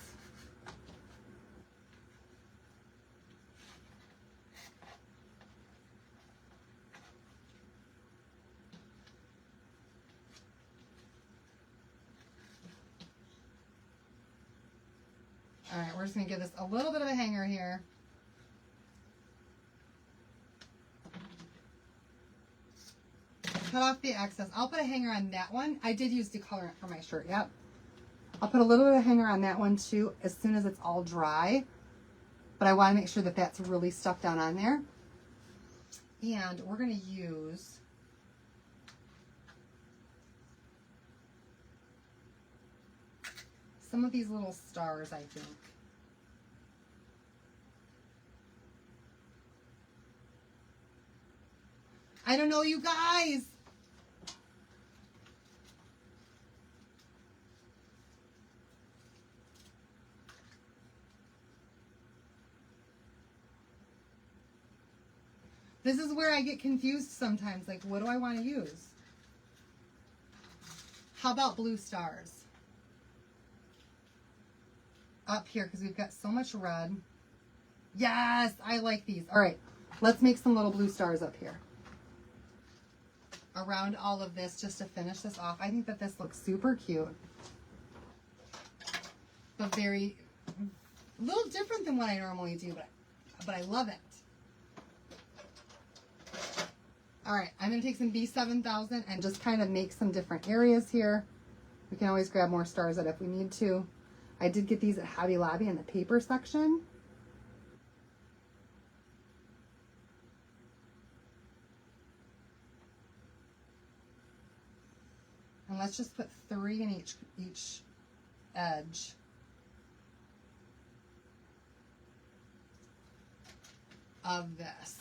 All right, we're just going to give this a little bit of a hanger here. Cut off the excess. I'll put a hanger on that one. I did use decolorant for my shirt, yep. I'll put a little bit of hanger on that one too as soon as it's all dry. But I want to make sure that that's really stuck down on there. And we're going to use some of these little stars, I think. I don't know, you guys. This is where I get confused sometimes. Like, what do I want to use? How about blue stars? Up here, because we've got so much red. Yes, I like these. All right, let's make some little blue stars up here. Around all of this, just to finish this off. I think that this looks super cute. But very, a little different than what I normally do, but I love it. All right, I'm going to take some B7000 and just kind of make some different areas here. We can always grab more stars out if we need to. I did get these at Hobby Lobby in the paper section. And let's just put 3 in each edge. Of this.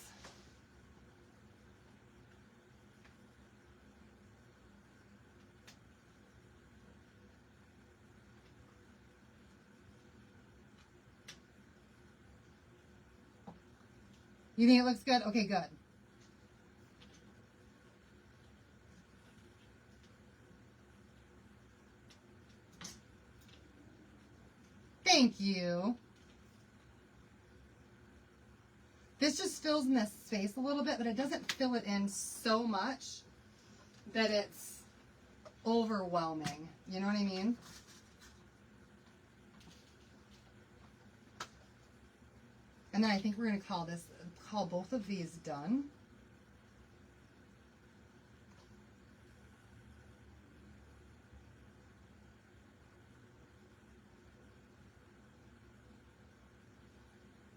You think it looks good? Okay, good. Thank you. This just fills in this space a little bit, but it doesn't fill it in so much that it's overwhelming. You know what I mean? And then I think we're going to call both of these done.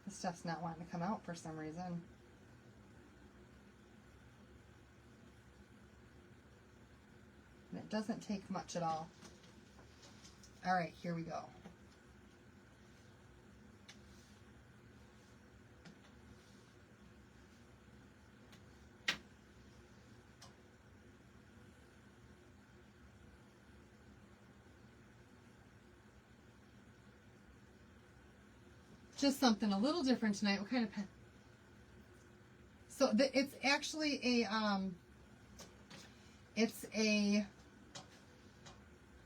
This stuff's not wanting to come out for some reason. And it doesn't take much at all. All right, here we go. Just something a little different tonight. What kind of pen? So it's actually a,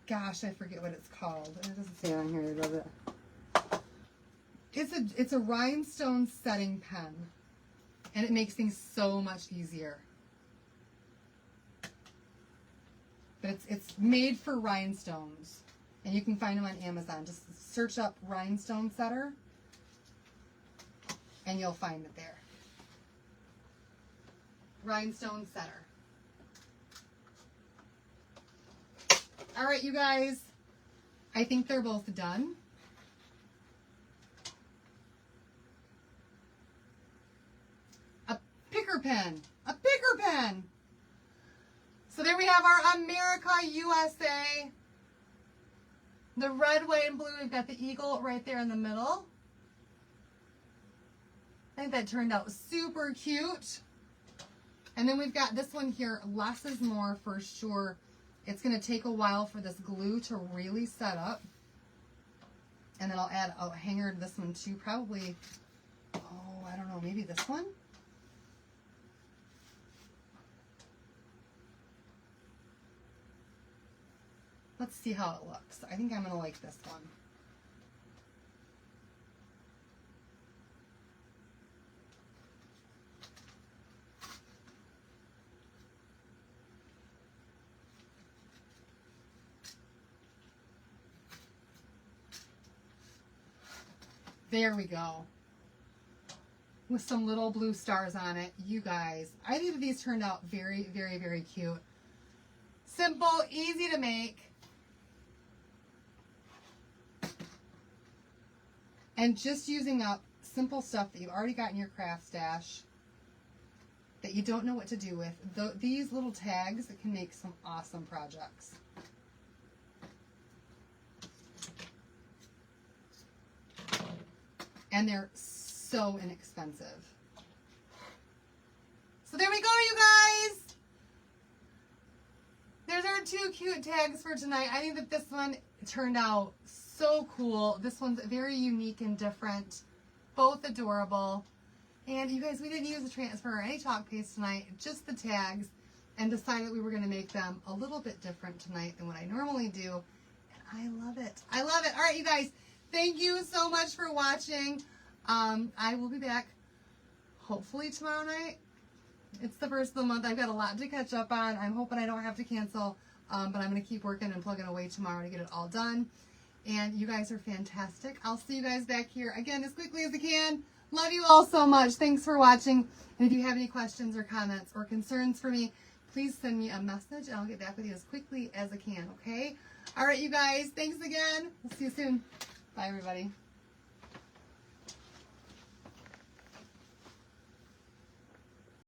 gosh, I forget what it's called. It doesn't say it on here, does it? It's a rhinestone setting pen, and it makes things so much easier. But it's made for rhinestones, and you can find them on Amazon. Just search up rhinestone setter, and you'll find it there. Rhinestone setter. All right, you guys. I think they're both done. A picker pen. A picker pen. So there we have our America USA. The red, white, and blue. We've got the eagle right there in the middle. I think that turned out super cute. And then we've got this one here, less is more for sure. It's going to take a while for this glue to really set up. And then I'll add a hanger to this one too. Probably, oh, I don't know, maybe this one? Let's see how it looks. I think I'm going to like this one. There we go. With some little blue stars on it. You guys, I think these turned out very, very, very cute. Simple, easy to make. And just using up simple stuff that you've already got in your craft stash that you don't know what to do with. These little tags can make some awesome projects. And they're so inexpensive. So there we go, you guys. There's our two cute tags for tonight. I think that this one turned out so cool. This one's very unique and different. Both adorable. And you guys, we didn't use a transfer or any chalk paste tonight, just the tags, and decided we were going to make them a little bit different tonight than what I normally do. And I love it. I love it. All right, you guys. Thank you so much for watching. I will be back hopefully tomorrow night. It's the first of the month. I've got a lot to catch up on. I'm hoping I don't have to cancel, but I'm going to keep working and plugging away tomorrow to get it all done. And you guys are fantastic. I'll see you guys back here again as quickly as I can. Love you all so much. Thanks for watching. And if you have any questions or comments or concerns for me, please send me a message and I'll get back with you as quickly as I can, okay? All right, you guys. Thanks again. We'll see you soon. Bye, everybody.